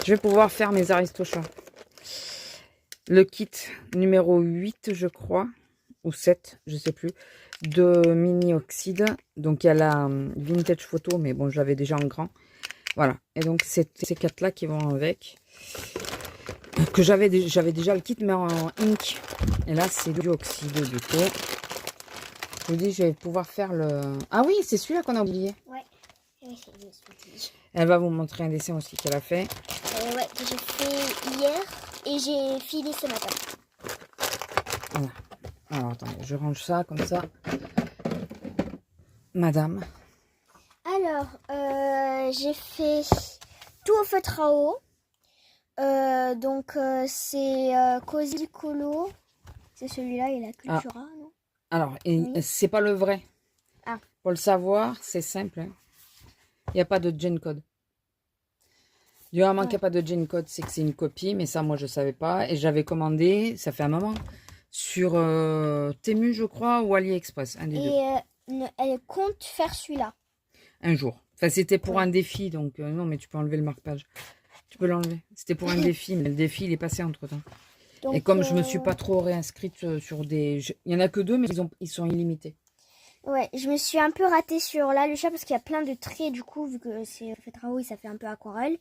Je vais pouvoir faire mes aristochats. Le kit numéro 8, je crois, ou 7, je sais plus, de mini oxyde. Donc, il y a la vintage photo, mais bon, je l'avais déjà en grand. Voilà. Et donc, c'est ces 4-là qui vont avec. Que j'avais déjà le kit, mais en ink. Et là, c'est du oxyde, du coup. Je vous dis, je vais pouvoir faire le... Ah oui, c'est celui-là qu'on a oublié. Ouais. Elle va vous montrer un dessin aussi qu'elle a fait. Ouais, que j'ai fait hier et j'ai filé ce matin. Voilà. Alors, attendez, je range ça comme ça. Madame. Alors, j'ai fait tout au feutre à eau. Donc, c'est Cozy Colo. C'est celui-là et la Cultura, non? Alors, Oui. c'est pas le vrai. Ah. Pour le savoir, c'est simple. Hein. Il n'y a pas de gen code. Du moment qu'il n'y a pas de gen code, c'est que c'est une copie. Mais ça, moi, je ne savais pas. Et j'avais commandé, ça fait un moment, sur Temu, je crois, ou AliExpress. Un des deux. Elle compte faire celui-là. Un jour. Enfin, c'était pour un défi. Donc, non, mais tu peux enlever le marquage. Tu peux l'enlever. C'était pour un défi. Mais le défi, il est passé entre-temps. Donc, et comme je me suis pas trop réinscrite sur des... Il y en a que 2, mais ils sont illimités. Ouais, je me suis un peu ratée sur là le chat parce qu'il y a plein de traits du coup, vu que c'est fait travaux et ça fait un peu aquarelle.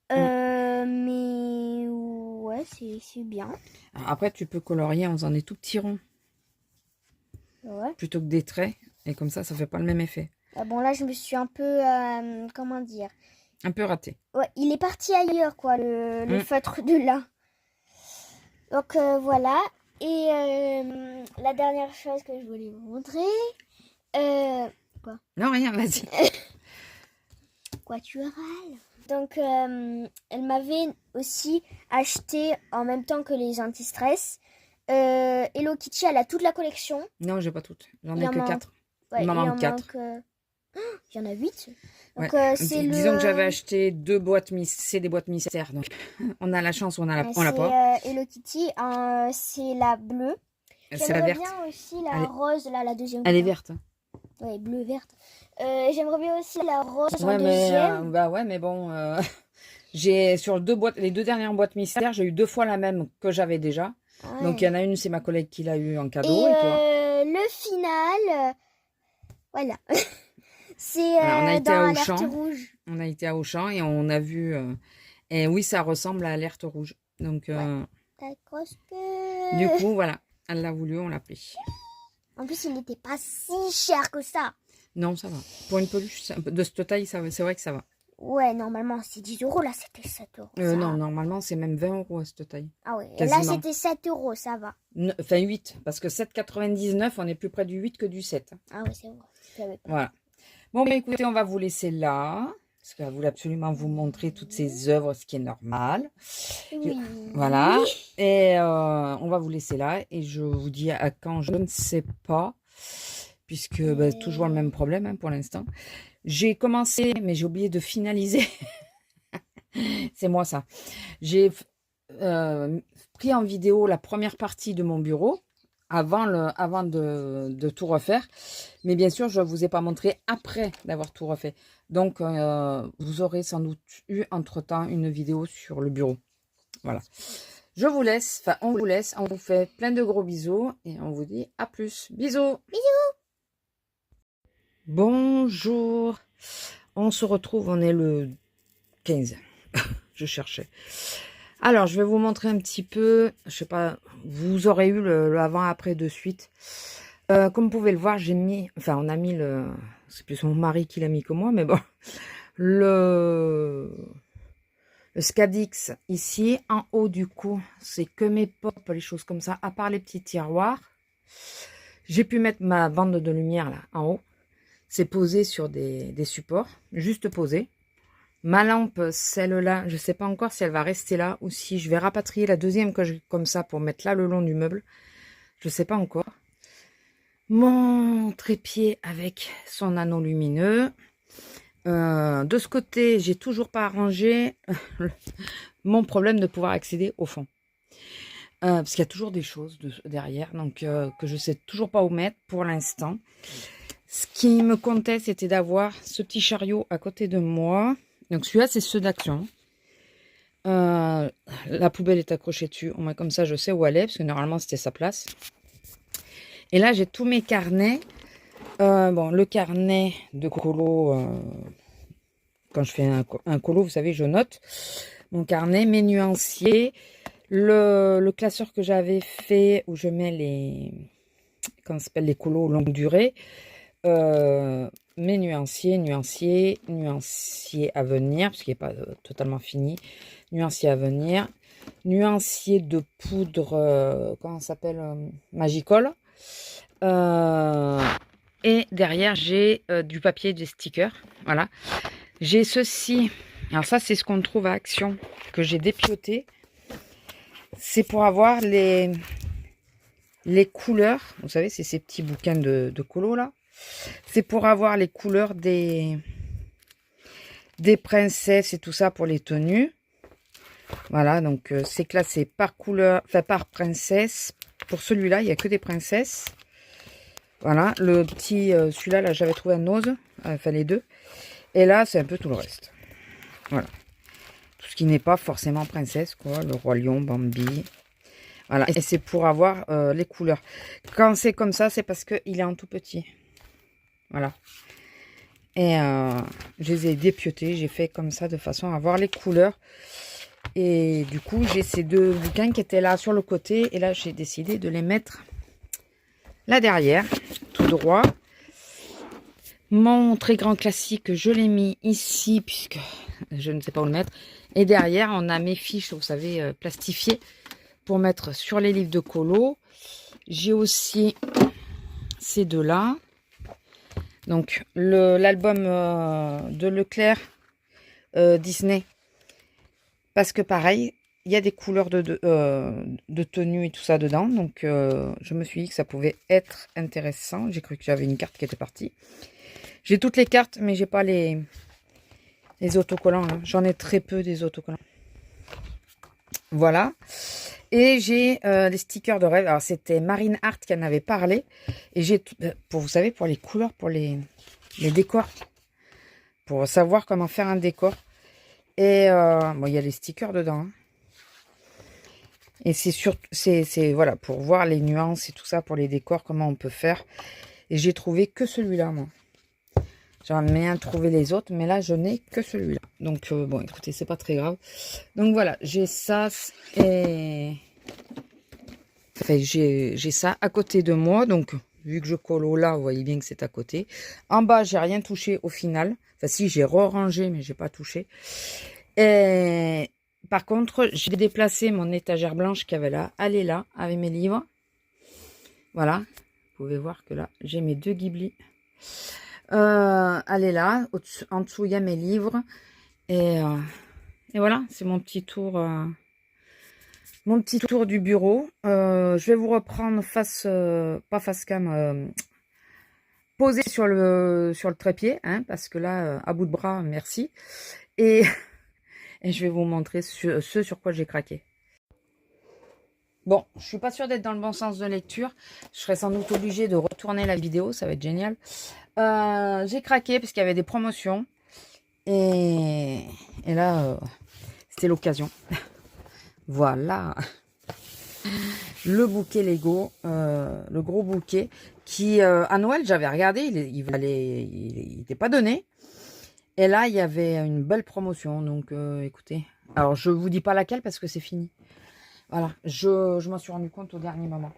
Mais ouais, c'est bien. Alors après, tu peux colorier en faisant des tout petits ronds. Ouais. Plutôt que des traits. Et comme ça fait pas le même effet. Ah bon, là, je me suis un peu... comment dire? Un peu raté. Ouais, il est parti ailleurs, quoi, le feutre de là. Donc, voilà. Et la dernière chose que je voulais vous montrer... quoi? Non, rien, vas-y. Quoi, tu râles? Donc, elle m'avait aussi acheté, en même temps que les anti-stress, Hello Kitty, elle a toute la collection. Non, j'ai pas toutes. J'en ai que 4. Ouais, il m'en manque 4. Il y en a 8. Donc, ouais. Disons que j'avais acheté 2 boîtes mystères. C'est des boîtes mystères. Donc, on a la chance ou on l'a pas. Hello Kitty, c'est la bleue. C'est la verte. J'aimerais bien aussi la rose, là, la deuxième. Elle est verte. Ouais, bleu-verte. J'aimerais bien aussi la rose en mais, deuxième. bah ouais, mais bon... j'ai sur les 2 dernières boîtes mystères, j'ai eu 2 fois la même que j'avais déjà. Ouais. Donc, il y en a une, c'est ma collègue qui l'a eu en cadeau. Et toi le final... voilà. C'est dans Alerte Rouge. On a été à Auchan et on a vu... et oui, ça ressemble à Alerte Rouge. Donc, ouais. Ta grosse queue. Du coup, voilà. Elle l'a voulu, on l'a pris. En plus, il n'était pas si cher que ça. Non, ça va. Pour une peluche de cette taille, c'est vrai que ça va. Ouais, normalement, c'est 10 euros. Là, c'était 7 euros. Ça Non, va. normalement, c'est même 20 euros à cette taille. Ah ouais, et Quasiment. là, c'était 7 euros. Ça va. Enfin, 8. Parce que 7,99, on est plus près du 8 que du 7. Ah ouais, c'est vrai. Je savais pas. Voilà. Bon, bah, écoutez, on va vous laisser là. Parce qu'elle voulait absolument vous montrer toutes ses œuvres, ce qui est normal. Oui. Voilà. Et on va vous laisser là. Et je vous dis à quand, je ne sais pas. Puisque bah, toujours le même problème hein, pour l'instant. J'ai commencé, mais j'ai oublié de finaliser. C'est moi ça. J'ai pris en vidéo la première partie de mon bureau avant de tout refaire. Mais bien sûr, je ne vous ai pas montré après d'avoir tout refait. Donc, vous aurez sans doute eu entre-temps une vidéo sur le bureau. Voilà. Je vous laisse, enfin on vous laisse, on vous fait plein de gros bisous et on vous dit à plus. Bisous. Bisous. Bonjour. On se retrouve, on est le 15. Je cherchais. Alors, je vais vous montrer un petit peu, je sais pas, vous aurez eu le avant-après de suite. Comme vous pouvez le voir, j'ai mis, enfin on a mis c'est plus mon mari qui l'a mis que moi, mais bon, le Scadix ici, en haut du coup, c'est que mes pop, les choses comme ça, à part les petits tiroirs. J'ai pu mettre ma bande de lumière là, en haut. C'est posé sur des supports, juste posé. Ma lampe, celle-là, je ne sais pas encore si elle va rester là ou si je vais rapatrier la deuxième que j'ai comme ça pour mettre là le long du meuble. Je ne sais pas encore. Mon trépied avec son anneau lumineux. De ce côté, j'ai toujours pas arrangé mon problème de pouvoir accéder au fond. Parce qu'il y a toujours des choses derrière, donc que je ne sais toujours pas où mettre pour l'instant. Ce qui me comptait, c'était d'avoir ce petit chariot à côté de moi. Donc celui-là, c'est ceux d'Action. La poubelle est accrochée dessus. Au moins comme ça, je sais où elle est, parce que normalement, c'était sa place. Et là, j'ai tous mes carnets. Bon, le carnet de colo, quand je fais un colo, vous savez, je note. Mon carnet, mes nuanciers. Le classeur que j'avais fait, où je mets comment ça s'appelle, les colos longue durée. Mes nuanciers à venir, parce qu'il n'est pas totalement fini. Nuancier à venir. Nuancier de poudre, comment ça s'appelle, Magicol. Et derrière, j'ai du papier, des stickers. Voilà. J'ai ceci. Alors ça, c'est ce qu'on trouve à Action, que j'ai dépioté. C'est pour avoir les couleurs. Vous savez, c'est ces petits bouquins de colo là. C'est pour avoir les couleurs des princesses et tout ça pour les tenues. Voilà, donc c'est classé par couleur, enfin par princesse. Pour celui-là, il n'y a que des princesses. Voilà, le petit, celui-là, là, j'avais trouvé un ose, enfin les deux. Et là, c'est un peu tout le reste. Voilà. Tout ce qui n'est pas forcément princesse, quoi. Le roi lion, Bambi. Voilà, et c'est pour avoir les couleurs. Quand c'est comme ça, c'est parce qu'il est en tout petit. Voilà. Et je les ai dépiotés. J'ai fait comme ça de façon à avoir les couleurs. Et du coup, j'ai ces deux bouquins qui étaient là sur le côté. Et là, j'ai décidé de les mettre là derrière, tout droit. Mon très grand classique, je l'ai mis ici, puisque je ne sais pas où le mettre. Et derrière, on a mes fiches, vous savez, plastifiées, pour mettre sur les livres de colo. J'ai aussi ces deux-là. Donc, l'album de Leclerc, Disney. Parce que pareil, il y a des couleurs de tenue et tout ça dedans. Donc, je me suis dit que ça pouvait être intéressant. J'ai cru que j'avais une carte qui était partie. J'ai toutes les cartes, mais j'ai pas les autocollants. J'en ai très peu des autocollants. Voilà. Et j'ai les stickers de rêve. Alors, c'était Marine Art qui en avait parlé. Et j'ai, vous savez, pour les couleurs, pour les décors. Pour savoir comment faire un décor. Et bon, il y a les stickers dedans. Hein. Et c'est voilà, pour voir les nuances et tout ça, pour les décors, comment on peut faire. Et j'ai trouvé que celui-là, moi. J'en ai bien trouvé les autres, mais là, je n'ai que celui-là. Donc, bon, écoutez, c'est pas très grave. Donc, voilà, j'ai ça et Enfin, j'ai ça à côté de moi. Donc, vu que je colle au là, vous voyez bien que c'est à côté. En bas, j'ai rien touché au final. Enfin, si, j'ai re-rangé, mais j'ai pas touché. Et par contre, j'ai déplacé mon étagère blanche qu'il y avait là. Elle est là, avec mes livres. Voilà. Vous pouvez voir que là, j'ai mes 2 Ghibli. Elle est là. En dessous, il y a mes livres. Et voilà, c'est mon petit tour. Mon petit tour du bureau. Je vais vous reprendre pas face cam, posé sur le trépied, hein, parce que là, à bout de bras, merci. Et, et je vais vous montrer ce sur quoi j'ai craqué. Bon, je suis pas sûre d'être dans le bon sens de lecture. Je serai sans doute obligée de retourner la vidéo, ça va être génial. J'ai craqué parce qu'il y avait des promotions. Et là, c'était l'occasion. Voilà. Le bouquet Lego, le gros bouquet qui, à Noël, j'avais regardé, il n'était pas donné. Et là, il y avait une belle promotion. Donc, écoutez. Alors, je vous dis pas laquelle parce que c'est fini. Voilà, je m'en suis rendu compte au dernier moment.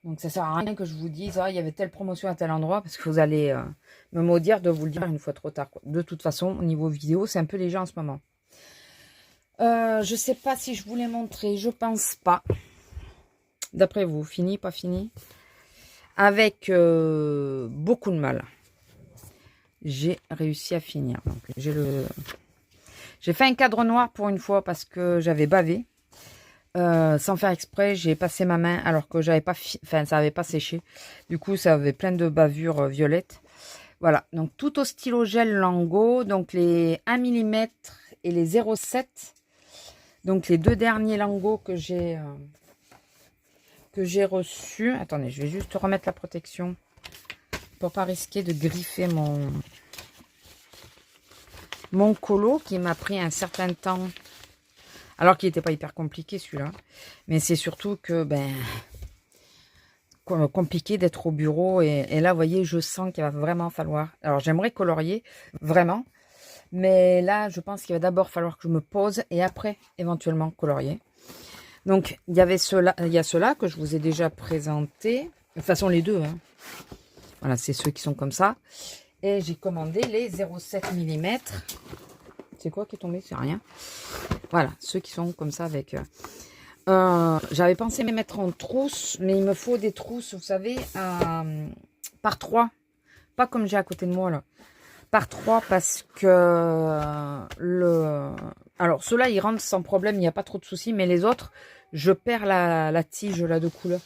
Donc, ça sert à rien que je vous dise, ah, il y avait telle promotion à tel endroit, parce que vous allez me maudire de vous le dire une fois trop tard, quoi. De toute façon, au niveau vidéo, c'est un peu léger en ce moment. Je sais pas si je vous l'ai montré, je pense pas. D'après vous, fini, pas fini? Avec beaucoup de mal. J'ai réussi à finir. Donc, j'ai fait un cadre noir pour une fois parce que j'avais bavé. Sans faire exprès, j'ai passé ma main alors que j'avais pas, ça n'avait pas séché. Du coup, ça avait plein de bavures violettes. Voilà, donc tout au stylo gel Lango, donc les 1 mm et les 0,7. Donc les 2 derniers Lango que j'ai reçus. Attendez, je vais juste remettre la protection pour pas risquer de griffer mon colo qui m'a pris un certain temps. Alors qu'il n'était pas hyper compliqué celui-là. Mais c'est surtout que, compliqué d'être au bureau. Et là, vous voyez, je sens qu'il va vraiment falloir. Alors, j'aimerais colorier, vraiment. Mais là, je pense qu'il va d'abord falloir que je me pose et après, éventuellement, colorier. Donc, il y a ceux-là que je vous ai déjà présentés. De toute façon, les deux. Hein. Voilà, c'est ceux qui sont comme ça. Et j'ai commandé les 0,7 mm. C'est quoi qui est tombé? C'est rien. Voilà, ceux qui sont comme ça avec... j'avais pensé me mettre en trousse, mais il me faut des trousses, vous savez, par 3. Pas comme j'ai à côté de moi, là. Par 3 parce que alors, ceux-là, ils rentrent sans problème, il n'y a pas trop de soucis. Mais les autres, je perds la tige, là, de couleur.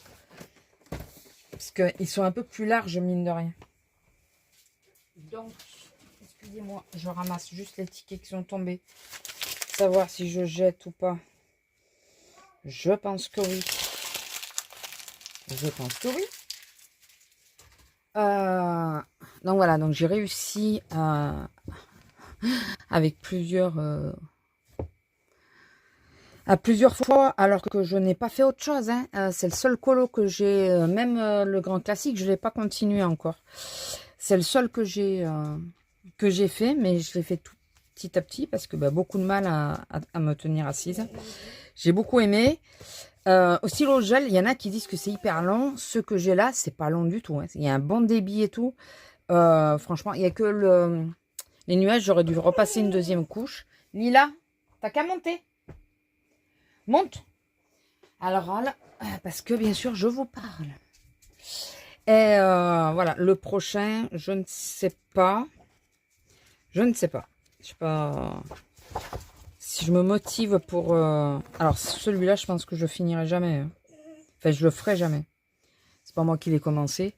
Parce qu'ils sont un peu plus larges, mine de rien. Donc, excusez-moi, je ramasse juste les tickets qui sont tombés. Savoir si je jette ou pas. Je pense que oui. Je pense que oui. Donc voilà, donc j'ai réussi avec plusieurs fois, alors que je n'ai pas fait autre chose. Hein. C'est le seul colo que j'ai, même le grand classique, je ne l'ai pas continué encore. C'est le seul que j'ai fait, mais je l'ai fait tout petit à petit parce que beaucoup de mal à me tenir assise. J'ai beaucoup aimé. Au stylo gel, il y en a qui disent que c'est hyper long. Ce que j'ai là, c'est pas long du tout. Hein. Il y a un bon débit et tout. Franchement, il n'y a que les nuages. J'aurais dû repasser une deuxième couche. Lila, t'as qu'à monter. Monte. Alors là, parce que bien sûr, je vous parle. Et voilà, le prochain, je ne sais pas. Je ne sais pas. Je sais pas si je me motive pour... Alors, celui-là, je pense que je finirai jamais. Hein. Enfin, je le ferai jamais. C'est pas moi qui l'ai commencé.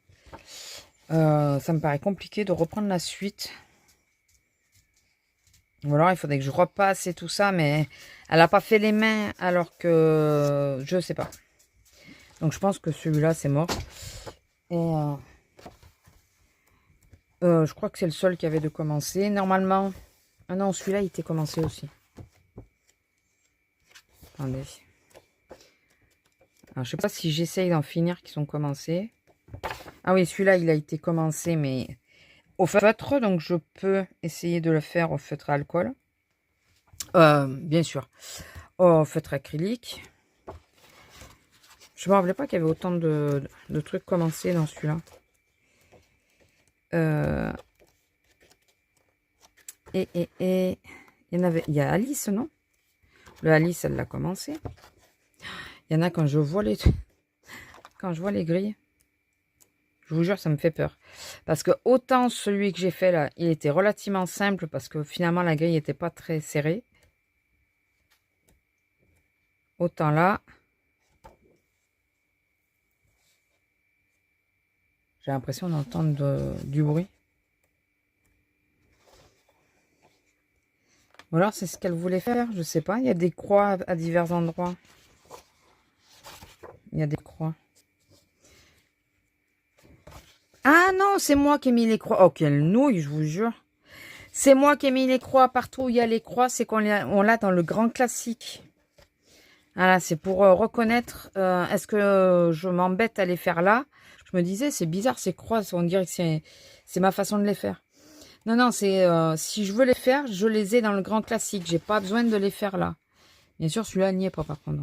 Ça me paraît compliqué de reprendre la suite. Ou alors, il faudrait que je repasse et tout ça, mais elle n'a pas fait les mains alors que... Je sais pas. Donc, je pense que celui-là, c'est mort. Et... je crois que c'est le seul qui avait de commencer. Normalement... Ah non, celui-là, il était commencé aussi. Attendez. Alors, je sais pas si j'essaye d'en finir qui sont commencés. Ah oui, celui-là, il a été commencé, mais au feutre. Donc, je peux essayer de le faire au feutre à alcool. Bien sûr. Au feutre acrylique. Je me rappelais pas qu'il y avait autant de trucs commencés dans celui-là. Et il y a Alice, non? Le Alice, elle l'a commencé. Il y en a quand je vois les grilles. Je vous jure, ça me fait peur. Parce que autant celui que j'ai fait là, il était relativement simple parce que finalement la grille n'était pas très serrée. Autant là, j'ai l'impression d'entendre du bruit. Ou alors c'est ce qu'elle voulait faire, je sais pas. Il y a des croix à divers endroits. Il y a des croix. Ah non, c'est moi qui ai mis les croix. Oh, quelle nouille, je vous jure. C'est moi qui ai mis les croix partout où il y a les croix. C'est qu'on l'a dans le grand classique. Voilà, c'est pour reconnaître. Est-ce que je m'embête à les faire là? Je me disais, c'est bizarre ces croix. On dirait que c'est ma façon de les faire. Non, non, c'est si je veux les faire, je les ai dans le grand classique. J'ai pas besoin de les faire là. Bien sûr, celui-là n'y est pas par contre.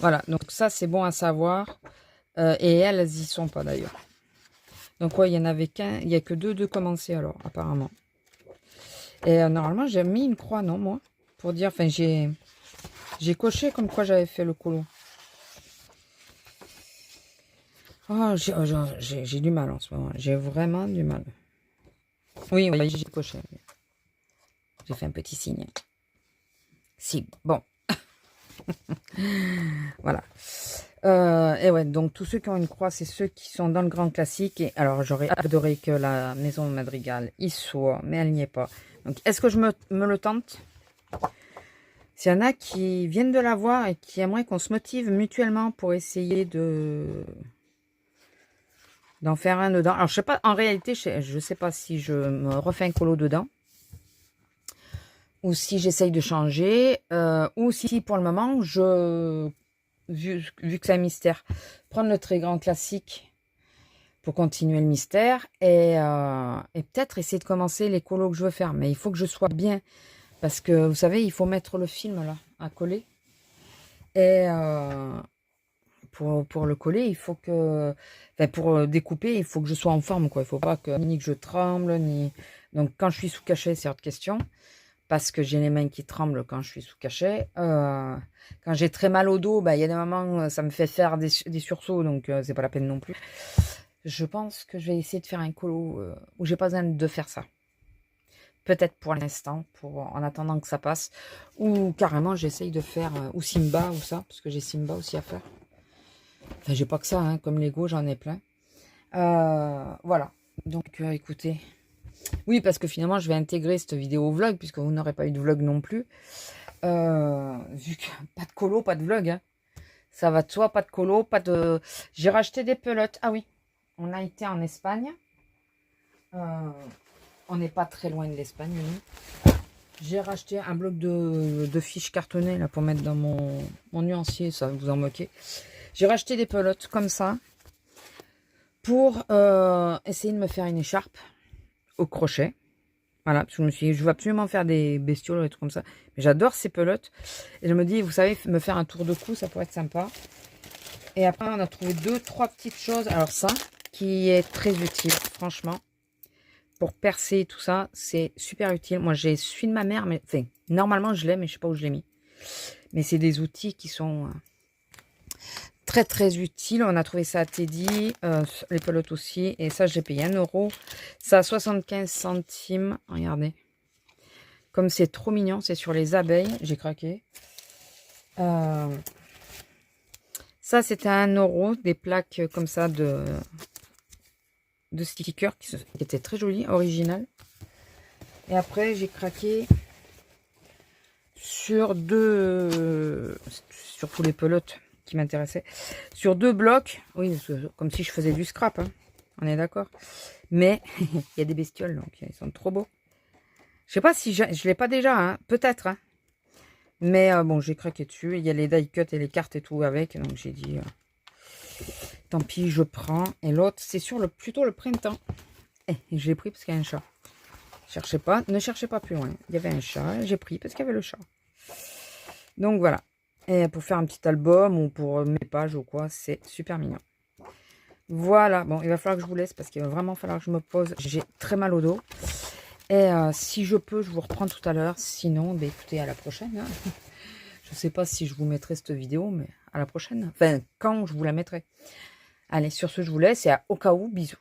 Voilà, donc ça c'est bon à savoir. Et elles y sont pas d'ailleurs. Donc ouais, il y en avait qu'un, il y a que deux commencés alors apparemment. Et normalement j'ai mis une croix, non moi, pour dire, enfin j'ai coché comme quoi j'avais fait le colo. Oh, j'ai du mal en ce moment, j'ai vraiment du mal. Oui, oui, j'ai coché. J'ai fait un petit signe. Si, bon. Voilà. Et ouais, donc tous ceux qui ont une croix, c'est ceux qui sont dans le grand classique. Et alors, j'aurais adoré que la maison madrigale y soit, mais elle n'y est pas. Donc, est-ce que je me le tente? S'il y en a qui viennent de la voir et qui aimeraient qu'on se motive mutuellement pour essayer d'en faire un dedans. Alors, je sais pas, en réalité, je sais pas si je me refais un colo dedans. Ou si j'essaye de changer. Ou si, pour le moment, vu que c'est un mystère, prendre le très grand classique pour continuer le mystère et peut-être essayer de commencer les colos que je veux faire. Mais il faut que je sois bien parce que, vous savez, il faut mettre le film là à coller. Et pour le coller, il faut que... Enfin, pour découper, il faut que je sois en forme, quoi. Il ne faut pas ni que je tremble, ni... Donc, quand je suis sous cachet, c'est hors de question. Parce que j'ai les mains qui tremblent quand je suis sous cachet. Quand j'ai très mal au dos, il y a des moments, ça me fait faire des sursauts, donc c'est pas la peine non plus. Je pense que je vais essayer de faire un colo où j'ai pas besoin de faire ça. Peut-être pour l'instant, en attendant que ça passe. Ou carrément, j'essaye de faire ou Simba ou ça, parce que j'ai Simba aussi à faire. Enfin, j'ai pas que ça, hein, comme Lego, j'en ai plein. Voilà. Donc, écoutez... Oui, parce que finalement, je vais intégrer cette vidéo au vlog, puisque vous n'aurez pas eu de vlog non plus. Vu que pas de colo, pas de vlog. Hein. Ça va de soi, pas de colo, pas de... J'ai racheté des pelotes. Ah oui, on a été en Espagne. On n'est pas très loin de l'Espagne, nous. J'ai racheté un bloc de fiches cartonnées là, pour mettre dans mon nuancier, ça vous en moquez. J'ai racheté des pelotes comme ça pour essayer de me faire une écharpe au crochet. Voilà, parce que je me suis dit, je veux absolument faire des bestioles et tout comme ça. Mais j'adore ces pelotes. Et je me dis, vous savez, me faire un tour de cou, ça pourrait être sympa. Et après, on a trouvé 2-3 petites choses. Alors ça, qui est très utile, franchement. Pour percer tout ça, c'est super utile. Moi, j'ai celui de ma mère, mais enfin, normalement, je l'ai, mais je sais pas où je l'ai mis. Mais c'est des outils qui sont très, très utiles. On a trouvé ça à Teddy, les pelotes aussi. Et ça, j'ai payé 1 €. Ça a 75 centimes. Regardez. Comme c'est trop mignon, c'est sur les abeilles. J'ai craqué. Ça, c'était à 1 €. Des plaques comme ça de stickers qui étaient très jolies, originales. Et après, j'ai craqué sur surtout les pelotes qui m'intéressaient. Sur 2 blocs. Oui, comme si je faisais du scrap. Hein. On est d'accord. Mais il y a des bestioles, donc ils sont trop beaux. Je sais pas si je l'ai pas déjà. Hein. Peut-être. Hein. Mais bon, j'ai craqué dessus. Il y a les die cut et les cartes et tout avec. Donc j'ai dit... tant pis, je prends. Et l'autre, c'est sur plutôt le printemps. Et je l'ai pris parce qu'il y a un chat. Cherchez pas, ne cherchez pas plus loin. Il y avait un chat, j'ai pris parce qu'il y avait le chat. Donc voilà. Et pour faire un petit album ou pour mes pages ou quoi, c'est super mignon. Voilà, bon, il va falloir que je vous laisse parce qu'il va vraiment falloir que je me pose. J'ai très mal au dos. Et si je peux, je vous reprends tout à l'heure. Sinon, ben, écoutez, à la prochaine. Hein. Je ne sais pas si je vous mettrai cette vidéo, mais à la prochaine. Enfin, quand je vous la mettrai. Allez, sur ce, je vous laisse et au cas où, bisous.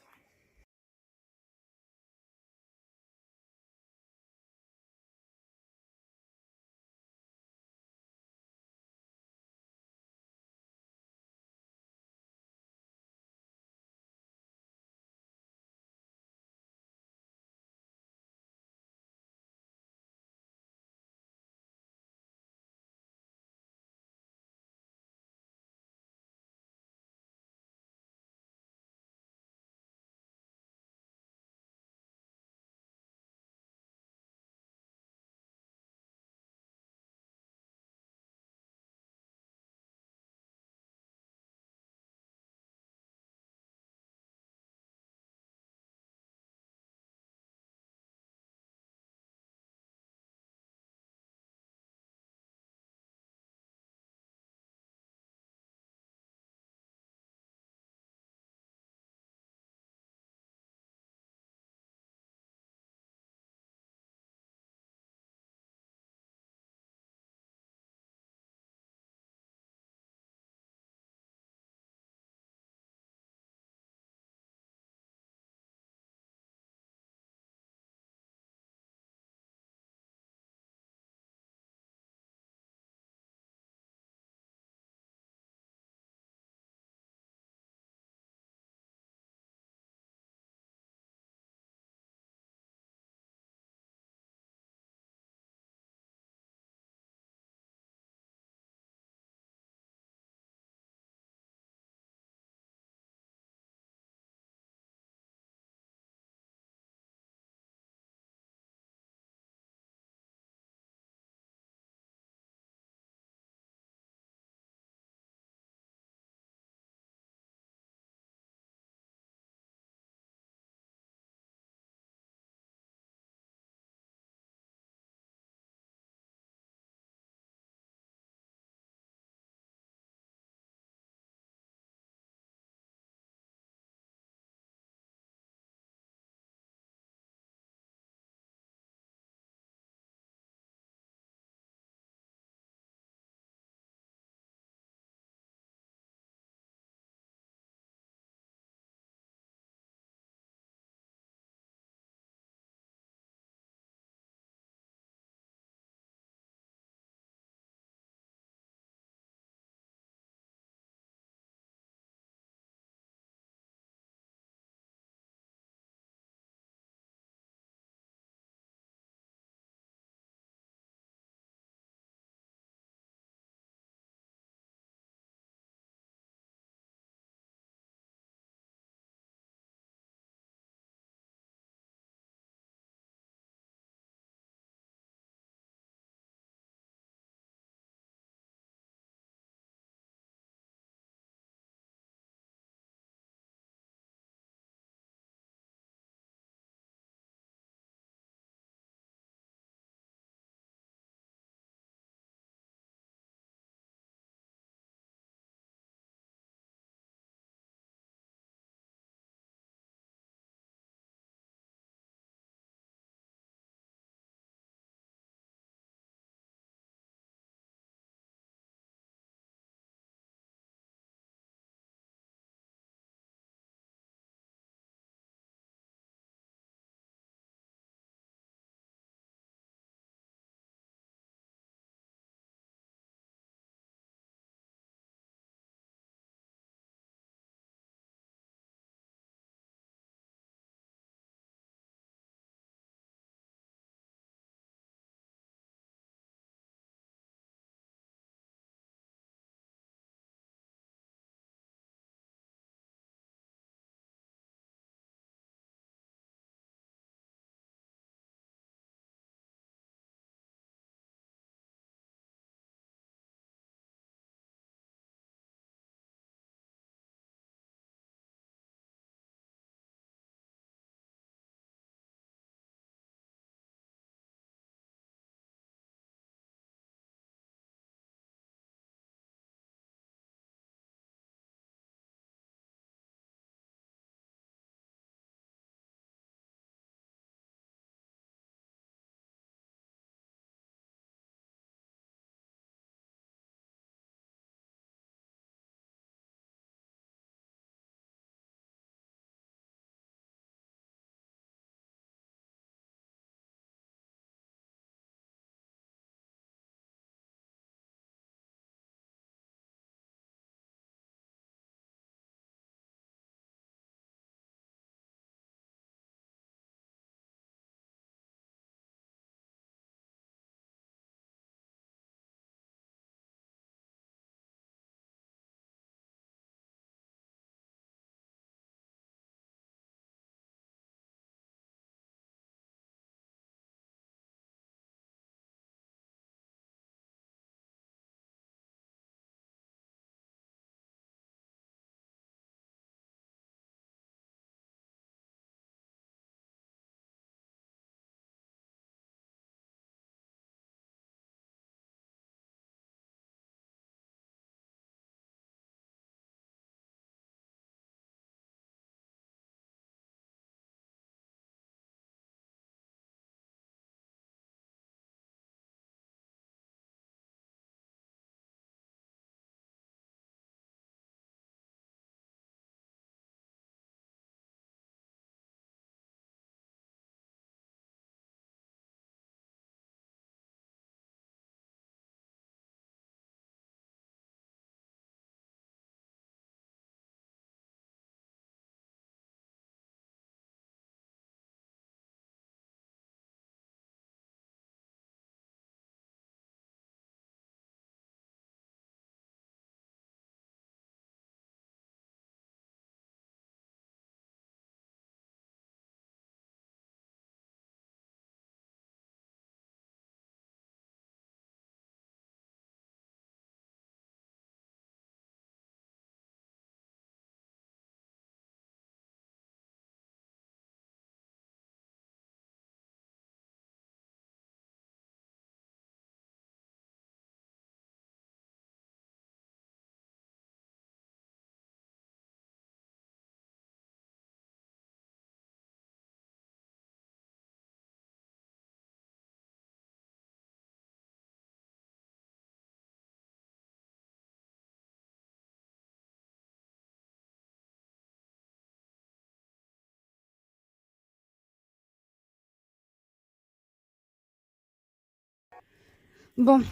Bon,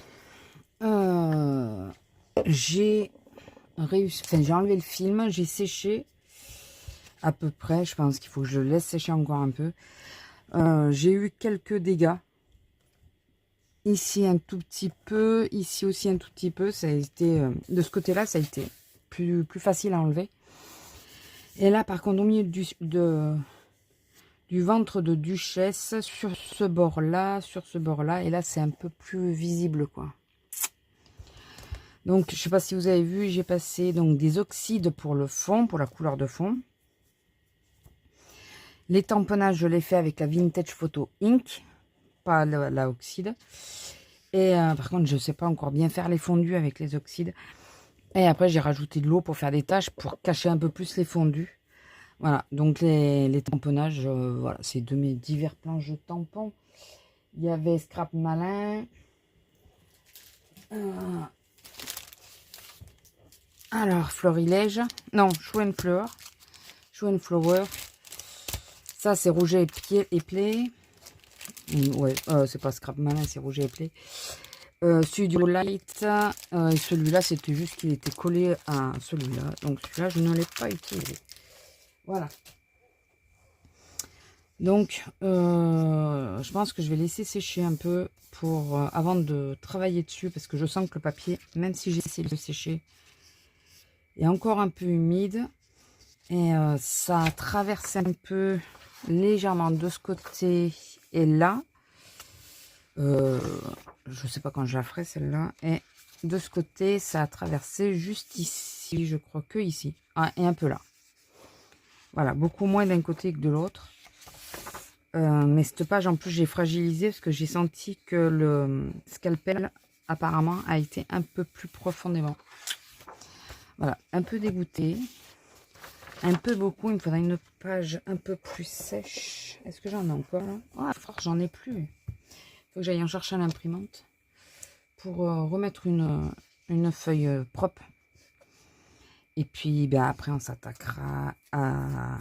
j'ai réussi, enfin j'ai enlevé le film, j'ai séché à peu près, je pense qu'il faut que je le laisse sécher encore un peu. J'ai eu quelques dégâts. Ici un tout petit peu, ici aussi un tout petit peu. Ça a été, de ce côté-là, ça a été plus facile à enlever. Et là, par contre, au milieu du ventre de Duchesse, sur ce bord-là, et là, c'est un peu plus visible, quoi. Donc, je sais pas si vous avez vu, j'ai passé donc des oxydes pour le fond, pour la couleur de fond. Les tamponnages, je les fais avec la Vintage Photo Ink, pas la oxyde. Et par contre, je ne sais pas encore bien faire les fondus avec les oxydes. Et après, j'ai rajouté de l'eau pour faire des taches, pour cacher un peu plus les fondus. Voilà, donc les tamponnages, voilà, c'est de mes divers planches de tampons. Il y avait Scrap Malin. Alors, Florilège. Non, Show and Flower. Show and Flower. Ça, c'est Rouget et Play. Ouais, c'est pas Scrap Malin, c'est Rouget et Play. Studio Light. Et celui-là, c'était juste qu'il était collé à celui-là. Donc, celui-là, je ne l'ai pas utilisé. Voilà. Donc, je pense que je vais laisser sécher un peu pour avant de travailler dessus. Parce que je sens que le papier, même si j'essaie de le sécher, est encore un peu humide. Et ça traverse un peu légèrement de ce côté et là. Je sais pas quand je la ferai celle-là. Et de ce côté, ça a traversé juste ici, je crois que ici. Ah, et un peu là. Voilà, beaucoup moins d'un côté que de l'autre. Mais cette page, en plus, j'ai fragilisé parce que j'ai senti que le scalpel, apparemment, a été un peu plus profondément. Voilà, un peu dégoûté. Un peu beaucoup. Il me faudrait une page un peu plus sèche. Est-ce que j'en ai encore là? Ah, force, j'en ai plus. Il faut que j'aille en chercher à l'imprimante pour remettre une feuille propre. Et puis, ben, après, on s'attaquera à...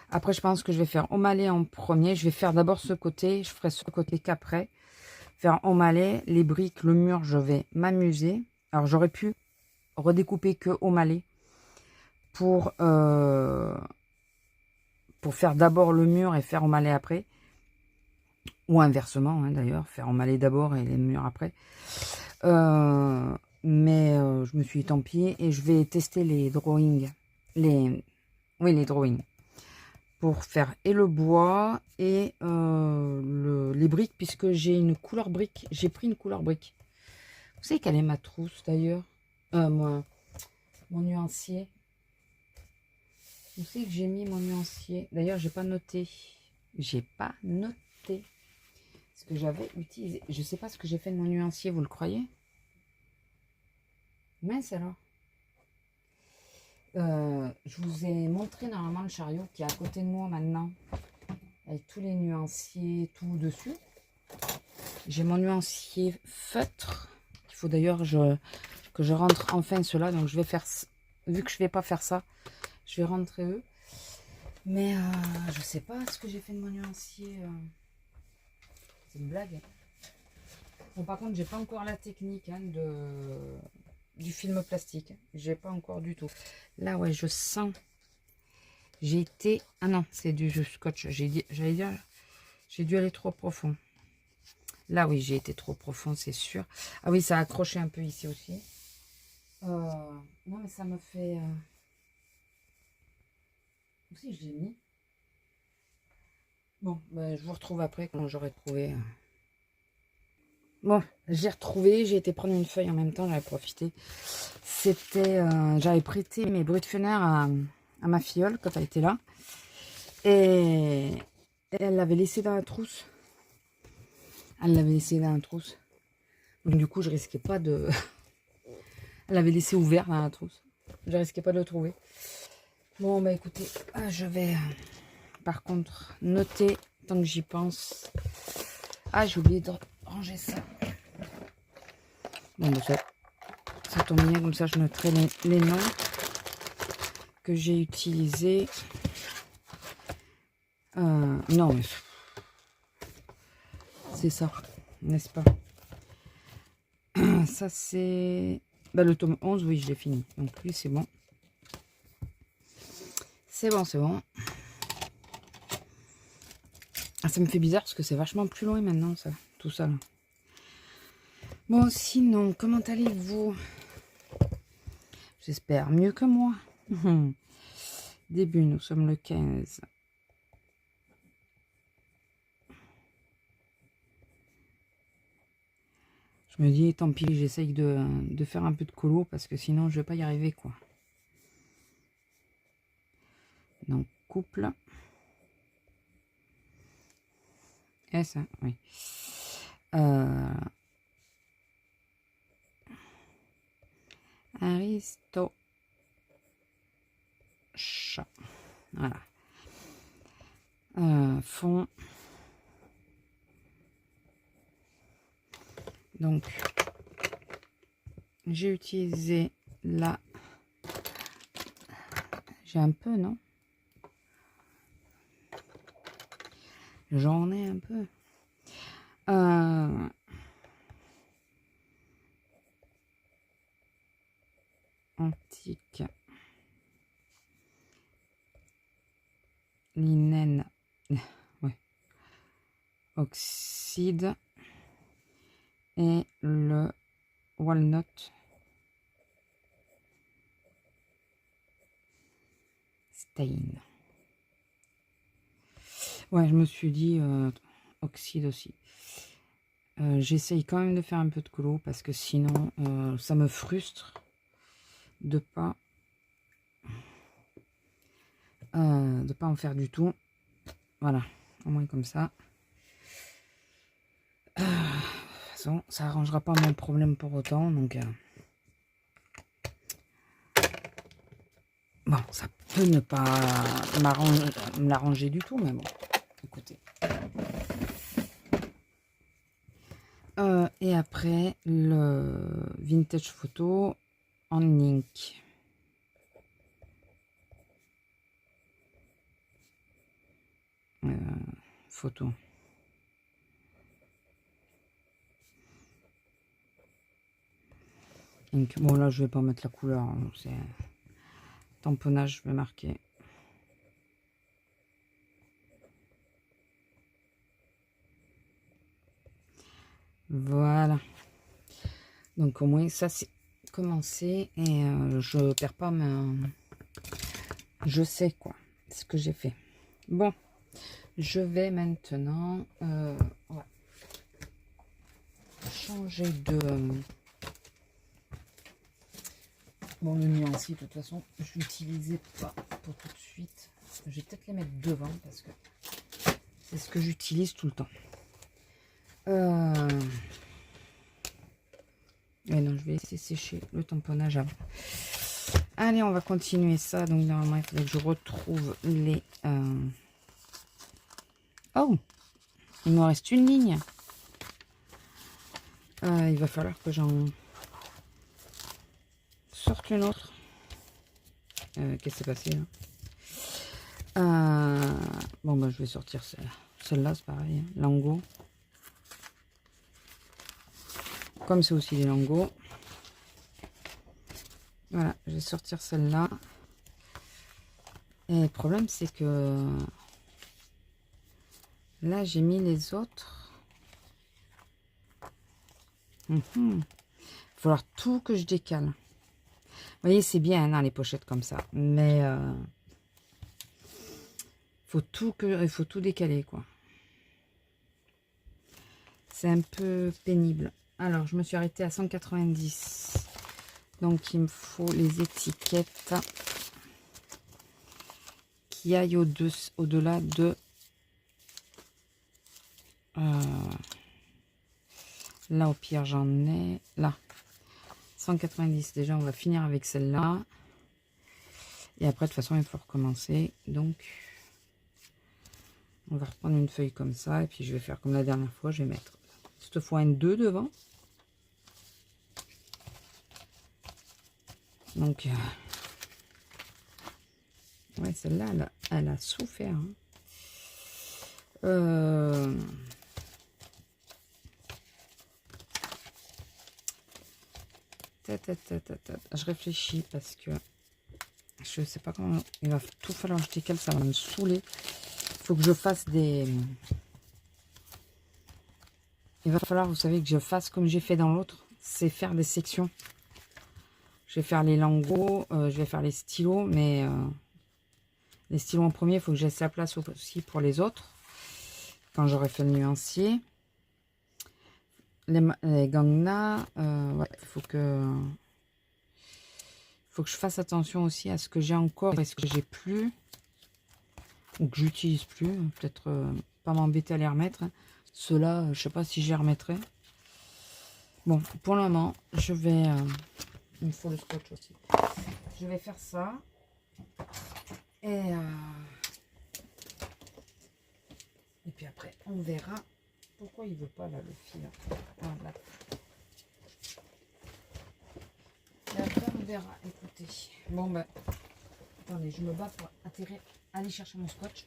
Après, je pense que je vais faire emmaller en premier. Je vais faire d'abord ce côté. Je ferai ce côté qu'après. Faire emmaller les briques, le mur, je vais m'amuser. Alors, j'aurais pu redécouper que emmaller pour faire d'abord le mur et faire emmaller après. Ou inversement, hein, d'ailleurs. Faire emmaller d'abord et les murs après. Mais je me suis dit tant pis. Et je vais tester les drawings. Oui, les drawings. Pour faire et le bois et les briques, puisque j'ai une couleur brique. J'ai pris une couleur brique. Vous savez quelle est ma trousse d'ailleurs, mon nuancier. Vous savez que j'ai mis mon nuancier. D'ailleurs, j'ai pas noté. J'ai pas noté ce que j'avais utilisé. Je sais pas ce que j'ai fait de mon nuancier, vous le croyez? Mince alors. Je vous ai montré normalement le chariot qui est à côté de moi maintenant, avec tous les nuanciers, tout dessus. J'ai mon nuancier feutre. Il faut d'ailleurs que je rentre enfin cela. Donc je vais faire, vu que je vais pas faire ça, je vais rentrer eux. Mais je sais pas ce que j'ai fait de mon nuancier. C'est une blague. Bon, par contre, j'ai pas encore la technique hein, du film plastique. J'ai pas encore du tout. Là, ouais, je sens. J'ai été... Ah non, c'est du scotch. J'allais dire, j'ai dû aller trop profond. Là, oui, j'ai été trop profond, c'est sûr. Ah oui, ça a accroché un peu ici aussi. Non, mais ça me fait... Aussi, je l'ai mis. Bon, ben, je vous retrouve après quand j'aurai trouvé... Bon, j'ai retrouvé, j'ai été prendre une feuille en même temps, j'avais profité. C'était, j'avais prêté mes bruits de fenêtre à ma filleule quand elle était là. Et elle l'avait laissé dans la trousse. Elle l'avait laissé dans la trousse. Donc du coup, je risquais pas de... Elle l'avait laissé ouvert dans la trousse. Je risquais pas de le trouver. Bon, bah écoutez, je vais par contre noter tant que j'y pense. Ah, j'ai oublié de ranger ça. Bon, bah, ça tombe bien, comme ça je noterai les noms que j'ai utilisés. Non, mais c'est ça, n'est-ce pas? Ça, c'est... Bah, le tome 11, oui, je l'ai fini. Donc, lui, c'est bon. C'est bon, c'est bon. Ah, ça me fait bizarre parce que c'est vachement plus loin maintenant, ça. Tout ça, là. Bon, sinon, comment allez-vous? J'espère mieux que moi. Début, nous sommes le 15. Je me dis, tant pis, j'essaye de faire un peu de colo parce que sinon, je vais pas y arriver, quoi. Donc, couple. Et ça, oui. Aristo. Chat. Voilà. Fond. Donc, j'ai utilisé la... J'ai un peu, non? J'en ai un peu. Antique. Linen. Ouais. Oxyde. Et le walnut. Stain. Ouais, je me suis dit oxyde aussi. J'essaye quand même de faire un peu de colo parce que sinon ça me frustre de pas en faire du tout. Voilà, au moins comme ça. De toute façon, ça arrangera pas mon problème pour autant, donc bon, ça peut ne pas me l'arranger du tout, mais bon, écoutez. Et après, le vintage photo en ink. Photo. Ink. Bon, là, je vais pas mettre la couleur. Hein, c'est tamponnage, je vais marquer. Voilà. Donc au moins ça c'est commencé et je perds pas ma... Je sais quoi, ce que j'ai fait. Bon, je vais maintenant ouais, changer de... Bon, le nuancier, de toute façon, je l'utilisais pas pour tout de suite. Je vais peut-être les mettre devant parce que c'est ce que j'utilise tout le temps. Et non, je vais laisser sécher le tamponnage avant. Allez, on va continuer ça. Donc, normalement, il faudrait que je retrouve les... Oh, il me reste une ligne. Il va falloir que j'en sorte une autre. Qu'est-ce qui s'est passé là? Bon, bah, je vais sortir celle-là, c'est pareil. Hein. Lango. Comme c'est aussi des langos. Voilà, je vais sortir celle-là. Et le problème, c'est que là, j'ai mis les autres. Il va falloir tout que je décale. Vous voyez, c'est bien dans les pochettes comme ça. Mais il faut tout décaler, quoi. C'est un peu pénible. Alors, je me suis arrêtée à 190. Donc, il me faut les étiquettes qui aillent au-delà de... là, au pire, j'en ai... Là. 190. Déjà, on va finir avec celle-là. Et après, de toute façon, il faut recommencer. Donc, on va reprendre une feuille comme ça. Et puis, je vais faire comme la dernière fois. Je vais mettre cette fois un 2 devant. Donc, ouais, celle-là, elle a souffert. Hein. Je réfléchis parce que je sais pas comment. Il va tout falloir que je décale, ça va me saouler. Il faut que je fasse des. Il va falloir, vous savez, que je fasse comme j'ai fait dans l'autre, c'est faire des sections. Je vais faire les lingots, je vais faire les stylos, mais les stylos en premier, il faut que je laisse la place aussi pour les autres. Quand j'aurai fait le nuancier. Les gangnas, ouais, il faut que je fasse attention aussi à ce que j'ai encore et ce que j'ai plus. Ou que j'utilise plus. Peut-être pas m'embêter à les remettre. Ceux-là, je sais pas si je les remettrai. Bon, pour le moment, je vais... il me faut le scotch aussi. Je vais faire ça. Et puis après, on verra. Pourquoi il veut pas, là, le fil? Ah, là. Et après, on verra. Écoutez. Bon, ben... Attendez, je me bats pour atterrir. Aller chercher mon scotch.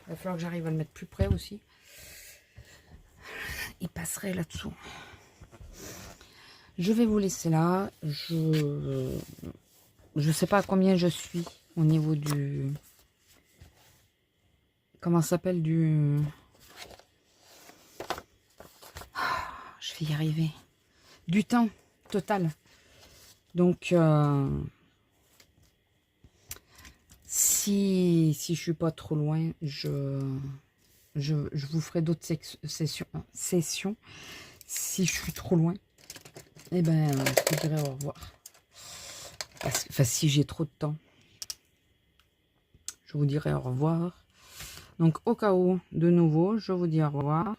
Il va falloir que j'arrive à le mettre plus près aussi. Il passerait là-dessous. Je vais vous laisser là. Je sais pas à combien je suis au niveau du... Comment ça s'appelle du... Je vais y arriver. Du temps total. Donc, si je suis pas trop loin, je vous ferai d'autres sessions. Si je suis trop loin, eh ben, je vous dirai au revoir. Enfin, si j'ai trop de temps, je vous dirai au revoir. Donc, au cas où, de nouveau, je vous dis au revoir.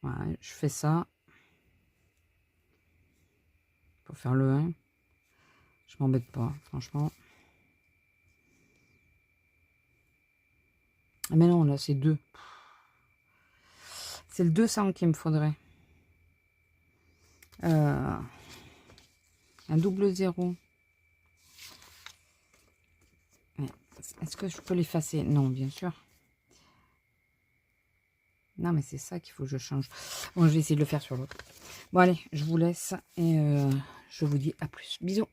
Ouais, je fais ça. Pour faire le 1. Je m'embête pas, franchement. Mais non, là, c'est 2. C'est le 200 qu'il me faudrait. Un double 0. Est-ce que je peux l'effacer? Non, bien sûr. Non, mais c'est ça qu'il faut que je change. Bon, je vais essayer de le faire sur l'autre. Bon, allez, je vous laisse et je vous dis à plus. Bisous.